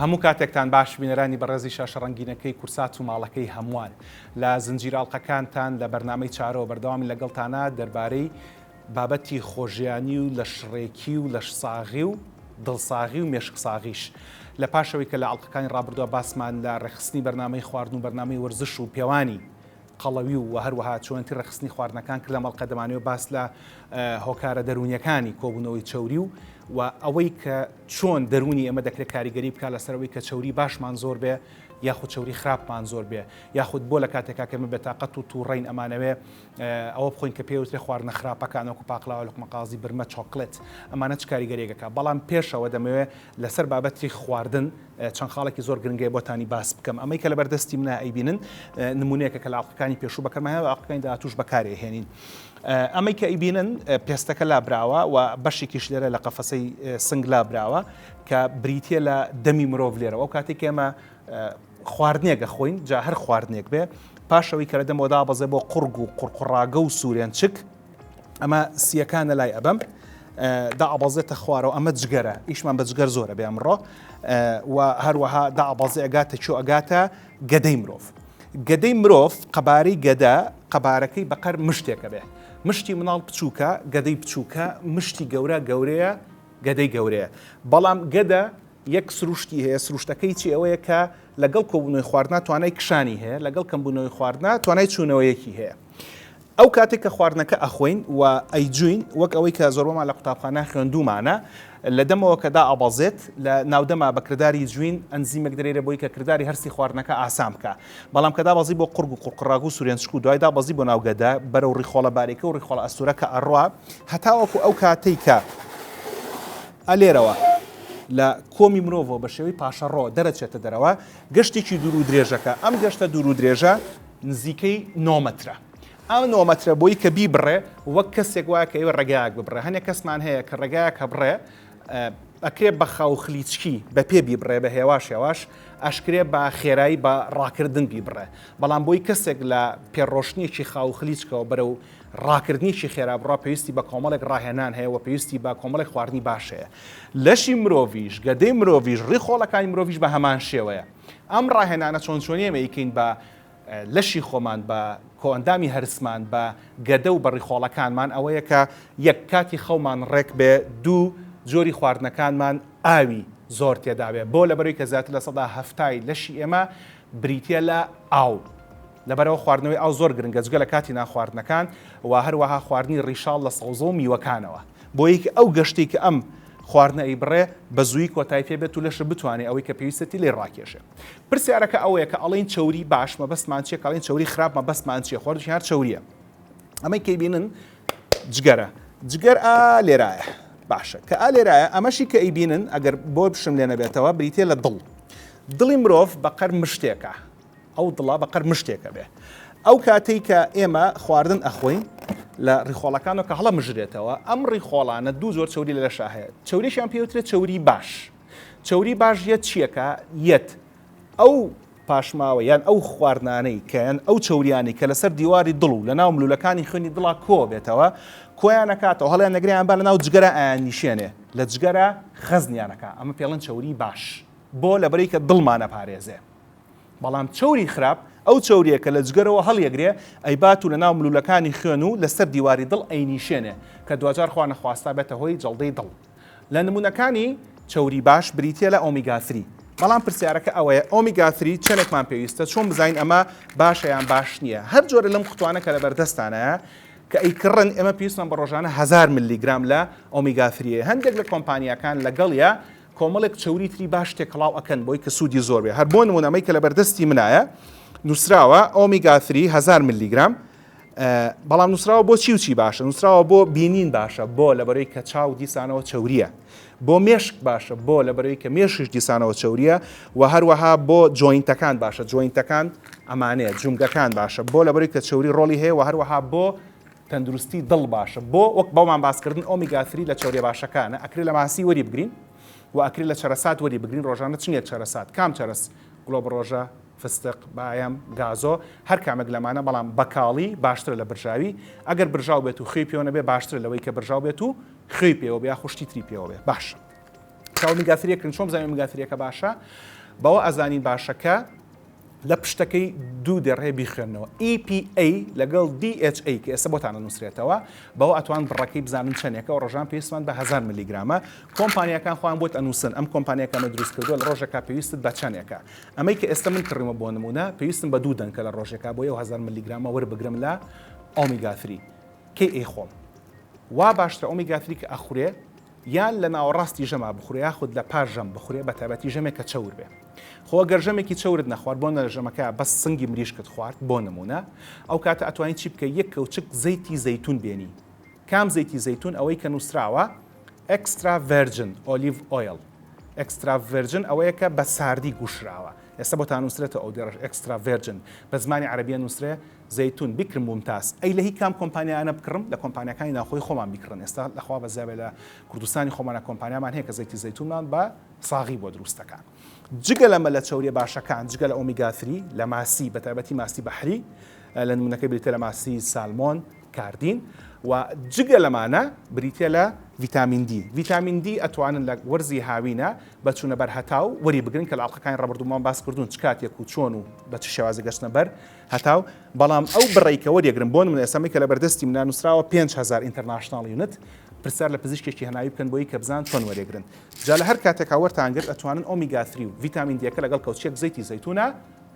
هەموو کاتێکتان باش بینەرانی بەڕێزی شاشە ڕەنگینەکەی کورسات و ماڵەکەی هەمووان لە زنجیرەڵقەکانتان لە بەرنامەی چارەوە بەردەوامی لەگەڵتانە دەربارەی بابەتی خۆژیانی و لە شڕێکی و لە ساغی و دڵساغی و مێشک ساغیش لە پاشەوەی کە لە ئەڵلقەکانی ڕابردووە باسمان لە ڕێخستنی بەرنامەی خواردن و بەرنامەی وەرزش و پێوانی قەڵەوی و هەروەها چۆنتی ڕێخستنی خواردنەکان کرد لە مەڵقە دەمانەوە باس لە هۆکارە دەرونیەکانی کۆبوونەوەی چەوری و ئەوەی کە چۆن دەرونی ئەمە دەکرێت کاریگەری بکات لەسەرەوەی کە چەوری باشمان زۆر بێ یاخود چەوری خراپمان زۆر بێ یاخود بۆ لە کاتێکا کەمە بێتاقەت و تووڕین ئەمانەوێ ئەوە بخۆین کە پێوترێ خواردنە خراپەکان وەکو پاقلاوە لوقمەقازی برمە چۆکلێت ئەمانە چ کاریگەریەکە بەڵام پێشەوە دەمەوێت لەسەر بابەتی خواردن چەند خاڵێکی زۆر گرنگی بۆتانی باس بکەم ئەمەی کە لە بەردەستی منە ئەیبینن نمونەیەکە کە لە ئاڵلقەکانی پێشوو بەکەمانە ئاڵلقەکانی داهاتووش بەکارێ هێنین ئەمەی کە ئەیبینن پێستەکە لابراوە و بەشێکیش لێرە لە قەفەسەی سنگ لابراوە کە بریتە لە دەمی مرۆڤ لێرە ئەو کاتێک ئێمە خواردنێکە خۆین جا هەر خواردنێک بێ پاشەوەی کە لە دەمەوەدا بەزێ بۆ قورگ و قورقڕاگە و سوورێن چک ئەمە سیەکانە لای ئەبەم دا ئەبەزێتە خوارەوە ئەمە جگەرە ئیشمان بە جگەر زۆرە بێ ئەمڕۆ و هەروەها دا ئەبەزێ ئەگاتە چۆ ئەگاتە گەدەی مرۆڤ گەدەی مرۆڤ قەبارەی گەدە قەبارەکەی بەقەر مشتێکە بێ مشتی مناڵ بچووکە گەدەی بچووکە مشتی گەورە گەورەیە گەدەی گەورەیە بەڵام گەدە یەک سروشتی هەیە سروشتەکەی چی ئەوەیە کە لەگەڵ کۆبوونەوەی خواردنا توانای کشانی هەیە لەگەڵ کەمبوونەوەی خواردنا توانای چوونەوەیەکی هەیە ئەو کاتێک کە خواردنەکە ئەخۆین و ئەیجوین وەک ئەوەی کە زۆربەمان لە قوتابخانە خوێندومانە لە دەمەوە کەدا ئەبەزێت لە ناودەما بە کردداری جوین ئەنزیمێک دەرێرە بۆی کە کردداری هەرسی خواردنەکە ئاسان بکە بەڵام کەدا بەزی بۆ قورگ و قورقڕاگ و سوورێن چک و دوایدا بەزی بۆ ناوگەدا بەرەو ڕیخۆڵە باریکە و ڕیخۆڵە ئەستورەکە ئەڕوا هەتاوەکو ئەو کاتەی کە ئەلێرەوە لە کۆمی مرۆڤەوە بە شێوەی پاشەڕۆ دەرەچێتە دەرەوە گەشتێکی دوور و درێژەکە ئەم گەشتە دوور و درێژە نزیکەی 9 مەترە ئەم 9 مەترە بۆی کە بیبڕێ وەک کەسێک وایە کە ئێوە ڕێگایەک ببڕێ هەنێک کەسمان هەیە کە ڕێگایەک هەبڕێ ئەکرێ بە خاو خلیچکی بە پێ بیبڕێ بە هێواش هێواش ئەشکرێ بە خێرایی بە ڕاکردن بیبڕێ بەڵام بۆی کەسێک لە پێڕۆشتنیەکی خاو خلیچکەوە بەرەو ڕاکردنیشی خێرا بڕا پێویستی بە کۆمەڵێک ڕاهێنان هەیە و پێویستی بە کۆمەڵێک خواردنی باش هەیە لەشی مرۆڤیش گەدەی مرۆڤیش ڕیخۆڵەکانی مرۆڤیش بە هەمان شێوەیە ئەم ڕاهێنانە چۆن چۆنیەمە ئیکەین بە لەشی خۆمان بە کۆئەندامی هەرسمان بە گەدە و بە ڕیخۆڵەکانمان ئەوەیە کە یەک کاتی خەومان ڕێک بێ دوو جۆری خواردنەکانمان ئاوی زۆر تێدابێ بۆ لەبەرەوەی کە زیاتر لە 170 لەشی ئێمە بریتە لە ئاو لەبەرەوە خواردنەوەی ئاو زۆر گرنگە جگە لە کاتی ناخواردنەکان و هەروەها خواردنی ڕیشاڵ لە سەوزە و میوەکانەوە بۆ یەکی ئەو گەشتێک کە ئەم خواردنە ئەیبڕێ بە زووی کۆتایی پێ بێت و لەشە بتوانێت ئەوەی کە پێویستەتی لێ ڕاکێشێ پرسیارەکە ئەوەیە کە ئەڵێن چەوری باش مەبەستمان چیە کاڵێن چەوری خراپ مەبەستمان چیە خواردنی هەر چەوریە ئەمەی کە بینن جگەرە جگەر لێرایە باشە کە لێرایە ئەمەشی کە ئەیبینن ئەگەر بۆ بشم لێ نەبێتەوە بریتێ لە دڵی مرۆڤ بەقەر مشتێکە ئەو دڵا بەقەر مشتێکە بێ ئەو کاتەی کە ئێمە خواردن ئەخۆین لە ڕیخۆڵەکانەوە کە هەڵە مژرێتەوە ئەم ڕیخۆڵانە دوو زۆر چەوری لە لەشە هەیە چەوریشیان پێوترێت چەوری باش چەوری باش یەت چیەکە یەت ئەو پاشماوە یان ئەو خواردنانەی کەیان ئەو چەوریانی کە لەسەر دیواری دڵ و لە ناو ملوولەکانی خوێنی دڵا کۆ بێتەوە کۆیان نەکاتەوە هەڵیان نەگریان با لە ناو جگەرە ئایانیشێنێ لە جگەرە خەزنیانەکە ئەمە پێڵەن چەوری باش بۆ لەبەرەی کە دڵمانە پارێزێ بەڵام چەوری خراپ ئەو چەوریە کە لە جگەرەوە هەڵیەگرێ ئەیبات و لە ناو ملوولەکانی خوێن و لەسەر دیواری دڵ ئەینیشێنێ کە دوجار خوا نەخواستا بێتە هۆی جەڵدەی دڵ لە نمونونەکانی چەوری باش بریتە لە ئۆمیگا-3 بەڵام پرسیارەکە ئەوەیە ئۆمیگا-3 چەندێکمان پێویستە چۆن بزانین ئەمە باشە یان باش نییە هەر جۆرە لەم قوتوانە کە لە بەردەستانەیە کە ئەیکڕن ئێمە پێویستمان بە ڕۆژانە 1000 میلیگرام لە ئۆمیگا-3 هەندێک لە کۆمپانیەکان لەگەڵیە کۆمەڵێک چەوری تری باش تێکڵاو ئەکەن بۆی کە سوودی زۆر بێ هەر بۆ نمونەمەی کە لە بەردەستی منایە نووسراوە ئۆمیگا-3 1000 میلیگرام بەڵام نووسراوە بۆ چی و چی باشە نووسراوە بۆ بینین باشە بۆ لەبەرەوەی کە چاو دیسانەوە چەوریە بۆ مێشک باشە بۆ لەبەرەوەی کە مێشش دیسانەوە چەوریە و هەروەها بۆ جۆینتەکان باشە جۆینتەکان ئەمانەیە جومگەکان باشە بۆ لەبەرەوەی کە چەوری ڕۆڵی هەیە و هەروەها بۆ تەندروستی دڵ باشە بۆ وەک بەومان باسکردن ئۆمیگا-3 لە چەوریە باشەکانە ئەکرێت لە ماسی وەری بگرین و ئەکرێت لە چەرەسات وەری بگرین ڕۆژانە چنێک چەرەسات کام چەرەس گڵۆب ڕۆژە فستق بایم گازۆ هەر کامێک لەمانە بەڵام بەکاڵی باشترە لە برژاوی ئەگەر برژاو بێت و خوێی پێوە نەبێ باشترە لەوەی کە برژاو بێت و خوێی پێوە بێ یا خوشتی تری پێوە بێ باش کە ئۆمیگا-3کردن چۆن بزانین ئۆمیگا-3 باشە بەوە ئەزانین باشەکە لە پشتەکەی دوو دەڕێ بیخوێنەوە EPA لەگەڵ DHA کە ئێستا بۆتانە نووسرێتەوە بەوە ئەتوان بڕەکەی بزانن چەندێکە و ڕۆژان پێویستمان بە 1000 میلیگرامە کۆمپانیەکان خۆیان بۆت ئەنووسن ئەم کۆمپانیەکەمە دروست کردووە لە ڕۆژێکا پێویستت بە چەندێکە ئەمەی کە ئێستا من کڕیمە بۆ نمونە پێویستم بە 2 دەنکە لە ڕۆژێکا بۆ 1000 میلیگرامە وەربگرم لە ئۆمیگا-3 کێ خۆم وا باشترە ئۆمیگا-3 کە ئەخورێ یان لە ناوەڕاستی ژەما بخورێ یاخود لە پاش ژەم بخورێ بە تایبەتی ژەمێک کە چەور بێ خۆ گەر ژەمێکی چەورت نەخوارد بۆ لە ژەمەکە بەس سنگی مریشکت خوارد بۆ نمونە ئەو کاتە ئەتوانیت چی بکە یەک کەوچک زەیتی زەیتون بێنی کام زەیتی زەیتون ئەوەی کە نووسراوە ئەکسترا ڤەرجن ئۆلیڤ ئۆیل ئەکسترا ڤەرجن ئەوەیە کە بە ساردی گوشراوە ئێستا بۆ تا نووسرێتە ئەو دێڕ ئەکسترا ڤەرجن بە زمانی عەرەبیە نووسرێ زەیتون بیکرم ممتاز ئەی لە هیچ کام کۆمپانیانە بکڕم لە کۆمپانیەکانی ناوخۆی خۆمان بیکڕن ئێستا لەخوا بەزیابێ لە کوردستانی خۆمانە کۆمپانیامان هەیە کە زەیتی زەیتونمان بە ساغی بۆ دروستەکان جگە لەمە لە چەوریە باشەکان جگە لە ئۆمیگا-3 لە ماسی بە تایبەتی ماسی بەحری لە نمونەکەی بریتە لە ماسی سالمۆن کاردین و جگە لەمانە بریتە لە ڤیتامین دی ڤیتامین دی ئەتوانن لە وەرزی هاوینە بەچوونە بەر هەتاو وەری بگرن کە لە ئاڵلقەکانی ڕەبردوومان باس کردوون چ کاتێک و چۆن و بە چ شێوازە گەشتنە بەر هەتاو بەڵام ئەو بڕێکە وەریەگرن بۆ من ئێستا کە لە بەردەستی منە نووسراوە 5000 ئینتەرناشناڵ یونت پرسیار لە پزیشکێکی هەناوی بکەن بۆی کە بزان چۆن وەرێگرن جا لە هەر کاتێکا وەرتانگرت ئەتوانن ئۆمیگا-3 و ڤیتامین دیەکە لەگەڵ کەوچێک زەیتی زەیتونە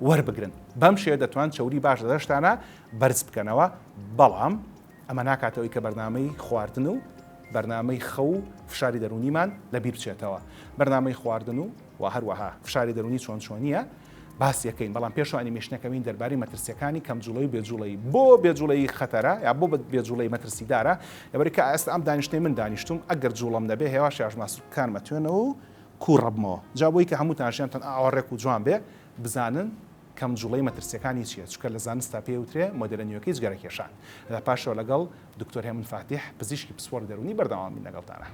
وەربگرن بەم شێوە دەتوان چەوری باش دەشتانە بەرز بکەنەوە بەڵام ئەمە ناکاتەوەی کە بەرنامەی خواردن و بەرنامەی خەو و فشاری دەرونیمان لەبیر بچێتەوە بەرنامەی خواردن و هەروەها فشاری دەرونی چۆن چۆنیە باسیەکەین بەڵام پێش ئەنیمێشنەکەوین دەربارەی مەترسیەکانی کەمجوڵەی و بێجوڵەی بۆ بێجوڵەی خەتەرە یا بۆ بێجوڵەی مەترسیدارە لەبەری کە ئێستا ئەم دانیشتەی من دانیشتوم ئەگەر جوڵەم دەبێ هێوا شێژماسوکان مەتوێنەوە و کوڕەبمەوە جا بۆی کە هەموو تاشیانتان ئاوەڕێک و جوان بێ بزانن کەمجوڵەی مەترسیەکانی چییە چکە لە زانستا پێوترێ مۆدێلە نیوەکەی جگەرەکێشان لە پاشەوە لەگەڵ دکتۆر هێمن فاتیح پزیشکی پسپۆڕ دەرونی بەردەوامی لەگەڵتانە.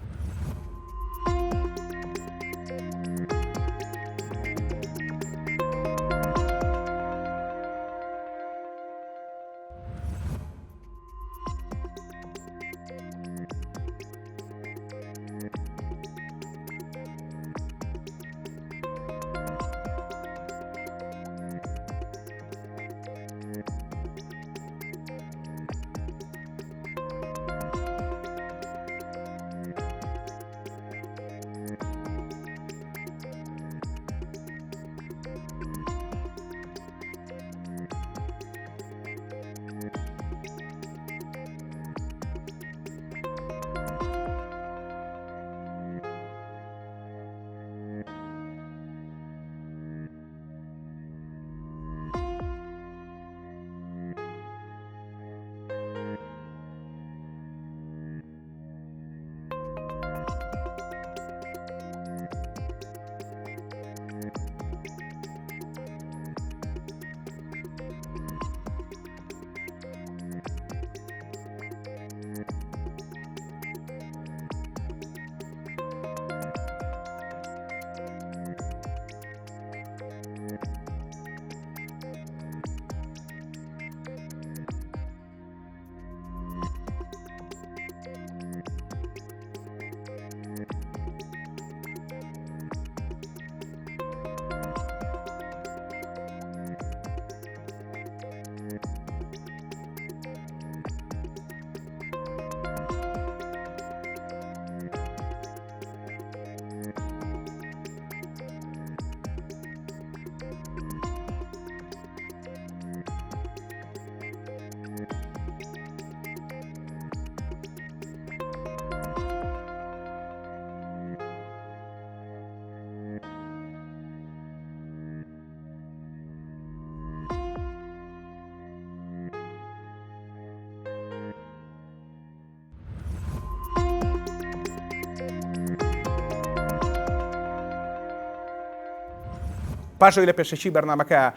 پاشەوەی لە پێشەکی بەرنامەکە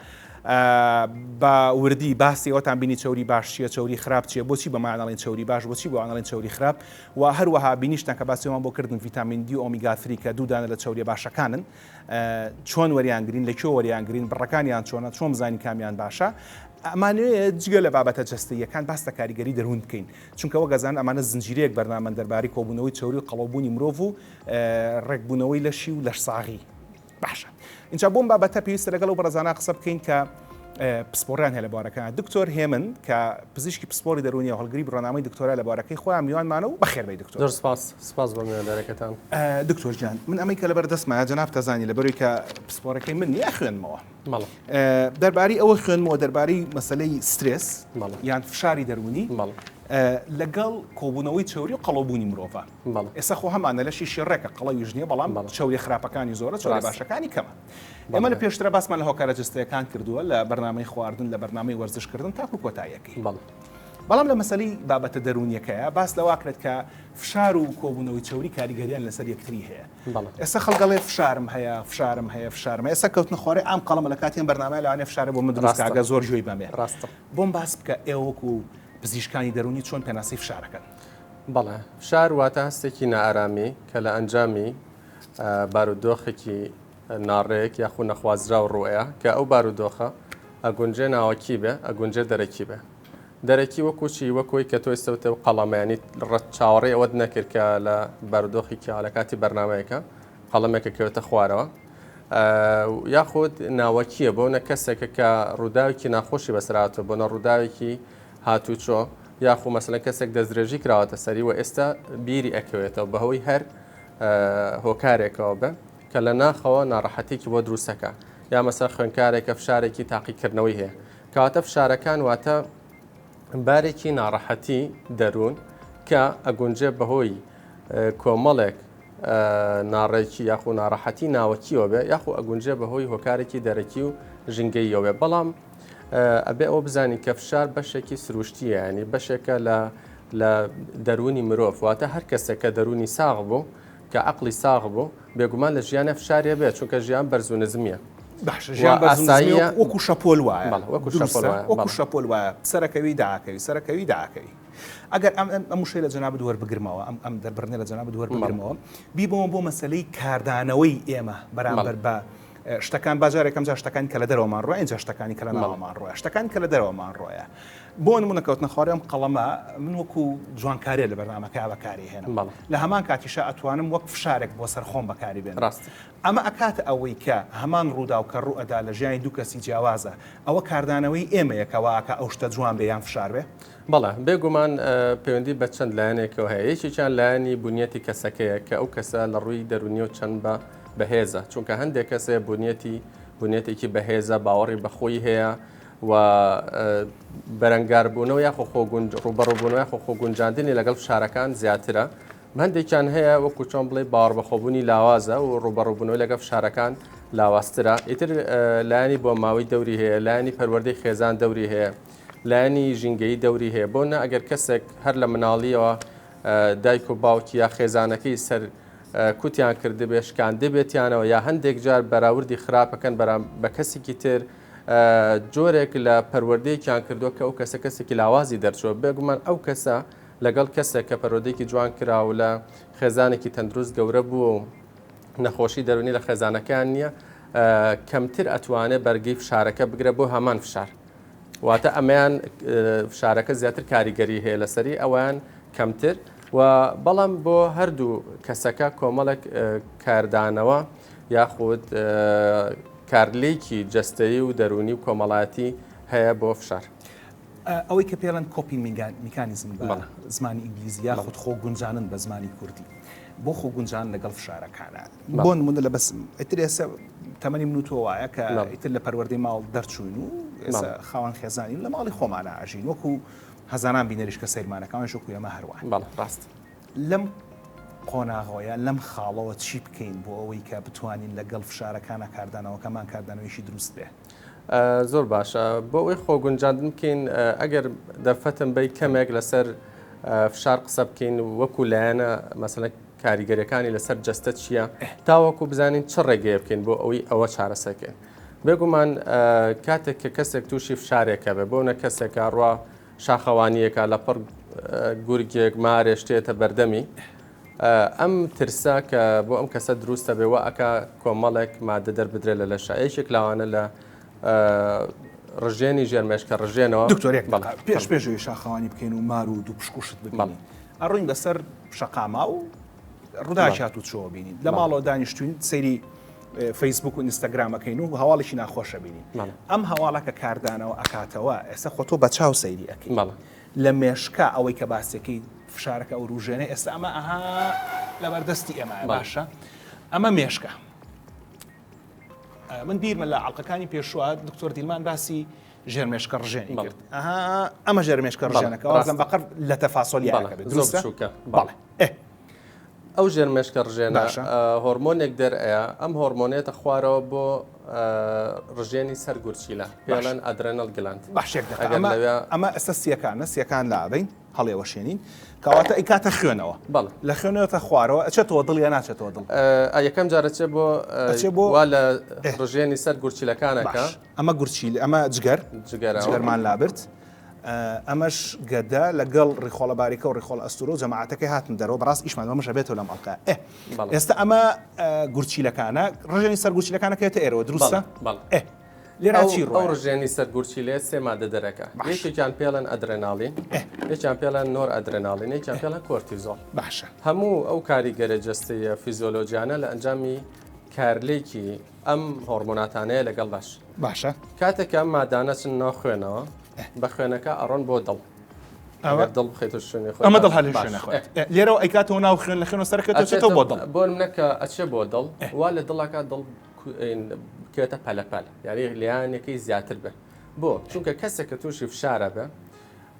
بە وردی باسی ئەوتان بینی چەوری باش چیە چەوری خراپ چیە بۆچی بەمانەڵێن چەوری باش بۆچی بۆوانەڵێن چەوری خراپ و هەروەها بینیشتان کە باسیەوەمان بۆ کردن ڤیتامین دی و ئۆمیگا-3 کە دوودانە لە چەوری باشەکانن چۆن وەریانگرین لەکوێ وەریانگرین بڕەکانیان چۆنە چۆن بزانین کامیان باشە ئەمانوێت جگە لە بابەتە جستەیەکان باستە کاریگەری دەروون بکەین چونکەوە گەزان ئەمانە زنجیرەیەک بەرنامە دەرباری کۆبوونەوەی چۆری و قەڵەوبوونی مرۆڤ و ڕێکبوونەوەی لەشی و لەشساغی باشە اینجا بۆم بابەتە پێویستە لەگەڵ و بەڕزانە قسە بکەین کە پسپۆریان هەیە لە بارەکان دکتۆر هێمن کە پزیشکی پسپۆری دەرونی هەڵگری بڕۆنامەی دکتۆرا لە بارەکەی خۆیان میوانمانە و بەخێربەی دکتۆر سپاس بۆ میواندارەکەتان دکتۆر جان من ئەمەی کە لەبەر دەستمە جەناب تەزانی لەبەروی کە پسپۆرەکەی من نیە خوێنمەوە دەرباری ئەوە خوێنمەوە دەرباری مەسلەی سترس یان فشاری دەرونی لەگەڵ کۆبوونەوەی چۆری و قەڵەوبوونی مرۆڤ ئێستا خۆ هەمانە لەشی شێڕێکە قەڵەویش نییە بەڵام چۆری خراپەکانی زۆرە چۆری باشەکانی کەمە ئەمە لە پێشترە باسمان لە هۆکارە جستەکان کردووە لە بەرنامەی خواردن لە بەرنامەی وەرزشکردن تاکو کۆتاییەکەی بەڵام لە مەسەلەی بابەتە دەرونیەکەیە باس لەواکرێت کە فشار و کۆبوونەوەی چۆری کاریگەریان لەسەر یەکتری هەیە ئێستا خەڵگەڵێ فشارم هەیە ئێستا کەوتنە خۆڕێ ئام قەڵەمە لە کاتیان بەرنامە لەوانێ فشارە بۆ من دروستکە زۆر جوێی بەمێ بۆم باس بکە ئێوەکو پزیشکانی دەرونی چۆن پێناسی فشارەکەن بەڵێ فشار واتە هەستێکی نائارامی کە لە ئەنجامی بارودۆخێکی ناڕێک یاخو نەخوازرا و ڕوئەیە کە ئەو بارودۆخە ئەگونجێ ناوەکی بێ ئەگونجێ دەرەکی بێ دەرەکی وەکوچی وەکۆی کە تۆی سەوتە و قەڵەمەیانی چاوەڕێ ئەوەت نەکرد کە لە بارودۆخی لە کاتی بەرنمەیەەکە قەڵەمێکە کەوتە خوارەوە یاخود ناوەکیە بۆ نە کەسێکە کە ڕووداوێکی ناخۆشی بەسراتەوە بۆ نە ڕووداوێکی هاتوچۆ یاخو مەسەلەن کەسێک دەستدرێژی کراوەتە سەری و ئێستا بیری ئەکەوێتەوە بەهۆی هەر هۆکارێکەوە بە کە لە ناخەوە ناڕەحەتێکی بۆ دروستەکە یا مەسەر خوێنکارێکە فشارێکی تاقیکردنەوەی هەیە کەواتە فشارەکان واتە بارێکی ناڕەحەتی دەروون کە ئەگونجێ بەهۆی کۆمەڵێک ناڕێکی یاخو ناڕەحەتی ناوەکیەوە بێ یاخو ئەگونجێ بەهۆی هۆکارێکی دەرەکی و ژنگەیەوە بێ بەڵام ئەبێ ئەوە بزانی کە فشار بەشێکی سروشتیە ینی بەشێکە لە دەرونی مرۆڤ واتە هەر کەسێک کە دەرونی ساغ بوو کە عقلی ساغ بوو بێگومان لە ژیانە فشارێ بێت چونکە ژیان بەرز و نزمیە وەکو شەپۆل وایە وەکو شەپۆل وایە سەرەکەوی داکەوی ئەگەر ئەم شەی لە جەناب دووەر بگرمەوە ئەم دەربڕنێ لە جەناب دووەر بگرمەوە بیبەوە بۆ مەسلەی کاردانەوەی ئێمە بەرامبەر بە شتەکان بازارێکم جا شتەکانی کە لە دەرەوەمان ڕۆە اینجا شتەکانی کە لە ناوەمان ڕۆە شتەکانی کە لە دەرەوەمان ڕۆیە بۆ نمونە کەوتنە خوارێم قەڵەمە من وەکو جوانکارێ لە بەرنامەکە بەکاری هێنم لە هەمان کاتیشە ئەتوانم وەک فشارێک بۆ سەر خۆم بەکاری بێن ئەمە ئەکاتە ئەوەی کە هەمان ڕوودا و کە ڕوئەدا لە ژیانی دوو کەسی جیاوازە ئەوە کاردانەوەی ئێمەیەکەوەکە ئەو شتە جوان بێ یان فشار بێ بەڵێ بێگومان پەیوەندی بە چەند لایەنێکەوە هەیە یەکێکیان لایەنی بونیەتی کەسەکەیە کە ئەو کەسە لە ڕووی دەرونی و چەند بەهێزە چونکە هەندێک کەسێ بونیەتێکی بەهێزە باوەڕی بەخۆی هەیە و بەرەنگاربوونەوە یاخۆ ڕوبەڕووبوونەوە یاخۆ خۆگونجاندنی لەگەڵ فشارەکان زیاترە هەندێکیان هەیە وەکو چۆن بڵێ باوەڕ بەخۆبوونی لاوازە و ڕوبەڕووبوونەوەی لەگەڵ فشارەکان لاواسترە ئیتر لایەنی بۆ ماوەی دەوری هەیە لایەنی پەروەردەی خێزان دەوری هەیە لایەنی ژینگەی دەوری هەیە بۆ نە ئەگەر کەسێک هەر لە مناڵیەوە دایک و باوکی یا خێزانەکەی سەر کوتیان کرد بێ شکاندە بێتیانەوە یا هەندێک جار بەراوردی خراپەکەن بە کەسێکی تر جۆرێک لە پەروەردەیەکیان کردووە کە ئەو کەسە کەسێکی لاوازی دەرچوە بێگومان ئەو کەسە لەگەڵ کەسێک کە پەروەردەیەکی جوان کراوە لە خێزانێکی تەندروست گەورە بوو و نەخۆشی دەرونی لە خێزانەکان نییە کەمتر ئەتوانێت بەرگەی فشارەکە بگرە بۆ هەمان فشار واتە ئەمەیان فشارەکە زیاتر کاریگەری هەیە لەسەری ئەویان کەمتر و بەڵام بۆ هەردوو کەسەکە کۆمەڵێک کاردانەوە یاخود کارلێکی جەستەیی و دەرونی و کۆمەڵایەتی هەیە بۆ فشار ئەوەی کە پێڵەن کۆپینگ میکانیزم بە زمانی ئینگلیزی یاخود خۆ گونجانن بە زمانی کوردی بۆ خۆ گونجان لەگەڵ فشارەکانە بۆ نمونە لە بەس ئیتر ئێستا تەمەنی منوتەوە وایە کە ئیتر لە پەروەردەی ماڵ دەرچوین و ئێستا خاوەن خێزانین لە ماڵی خۆمانە ئاژین وەکو هەزاران بینەریش کە سەیرمانەکان شوکو ئێمە هەروە ڕاست لەم قۆناغەوەیە لەم خاڵەوە چی بکەین بۆ ئەوەی کە بتوانین لەگەڵ فشارەکانە کاردانەوەکەمان کاردانەوەیشی دروست بێ زۆر باشە بۆ ئەوەی خۆگونجاندن بکەین ئەگەر دەرفەتم بەی کەمێک لەسەر فشار قسە بکەین وەکو لایەنە مەسەلەن کاریگەریەکانی لەسەر جەستە چییە تاوەکو بزانین چ ڕێگەیە بکەین بۆ ئەوەی ئەوە چارەسەرکەین بێگومان کاتێک کە کەسێک تووشی فشارێکە بێ بۆ نە کەسێکە ڕوا شاخەوانیەکە لە پڕ گورگێک مارێ شتێتە بەردەمی ئەم ترسا کە بۆ ئەم کەسە دروستە بێەوە ئەکا کۆمەڵێک مادە دەربدرێت لە لەشایەکێک لاوانە لە ڕژێنی ژێرمێشکە ڕژێنەوە دکتۆر پێشوی شاخەوانی بکەین و مار و دوو پشکوشت ببین ئەڕوین بەسەر شەقاما و ڕووداچات و چۆ بینین لە ماڵەوە دانیشتوین سەیری فەیسبوک و ئینستاگرامەکەین و هەواڵێکی ناخۆشە بینین ئەم هەواڵەکە کاردانەوە ئەکاتەوە ئێستا خۆ تۆ بە چاو سەیری ئەەکەی لە مێشکە ئەوەی کە باسەکەی فشارەکە ئەو ڕوژێنە ئێستا ئەمە ئەها لەبەردەستی ئێمە باشە ئەمە مێشکە من بیرمە لە عەڵقەکانی پێشوە دکتۆر دیلمان باسی ژێرمێشکە ڕژێنی کرد ئەمە ژێرمێشکە ڕژێنەکە وازم بەقەر لە تەفاسۆلیاکە بێت دروستە بەڵێ ئەو ژێرمێشکە ڕژێنە هۆرمۆنێک دەرئەیە ئەم هۆرمۆنێتە خوارەوە بۆ ڕژێنی سەرگورچیلە پێڵەن ئەدرێنەل گلاند باشێک ئەمە ئەستا سیەکان لابین هەڵێوەشێنین کەواتە ئەی کاتە خوێنەوە لە خوێنەوەتە خوارەوە ئەچێتەوە دڵ یا ناچێتەوە دڵ یەکەم جارەچێ بۆ وا لە ڕژێنی سەر گورچیلەکانەکە ئەمە گورچیل ئەمە جگەرمان لابرد ئەمەش گەدە لەگەڵ ڕیخۆڵە باریکە و ڕیخۆڵ ئەستورۆ جەماعەتەکەی هاتن دەرەوە بەڕاست ئیشمانەوەمەش بێتەوە لەم ئەڵقا ئێستا ئەمە گورچیلەکانە ڕژێنی سەر گورچیلەکانەکەێتە ئێرەوە دروستە لێرە ئەو ڕژێنی سەر گورچیلێ سێ مادە دەرەکە یەکێکیان پێڵەن ئەدرێناڵین یەکیان پێڵەن نۆر ئەدرێناڵین یەکیان پێڵەن کۆرتیزۆڵ باشە هەموو ئەو کاریگەرە جەستەیە فیزیۆلۆجیانە لە ئەنجامی کارلێکی ئەم هۆرمۆناتانەیە لەگەڵ باش باشە کاتێک ئەم مادانە چن ناو خوێنەوە بە خوێنەکە ئەڕۆن بۆ دڵ دڵ بخێتە شوێنی خۆی ئەمە دڵ هەڵی شوێنە خۆی لێرەوە ئەیکاتەوە ناو خوێن لە خوێنەوە سەرکەوتێتەوە بۆ دڵ بۆ منەکە ئەچێ بۆ دڵ وا لە دڵەکە دڵ کێتە پەلەپەل یعنی لیانێکی زیاتر بێ بۆ چونکە کەسێکە تووشی فشارە بێ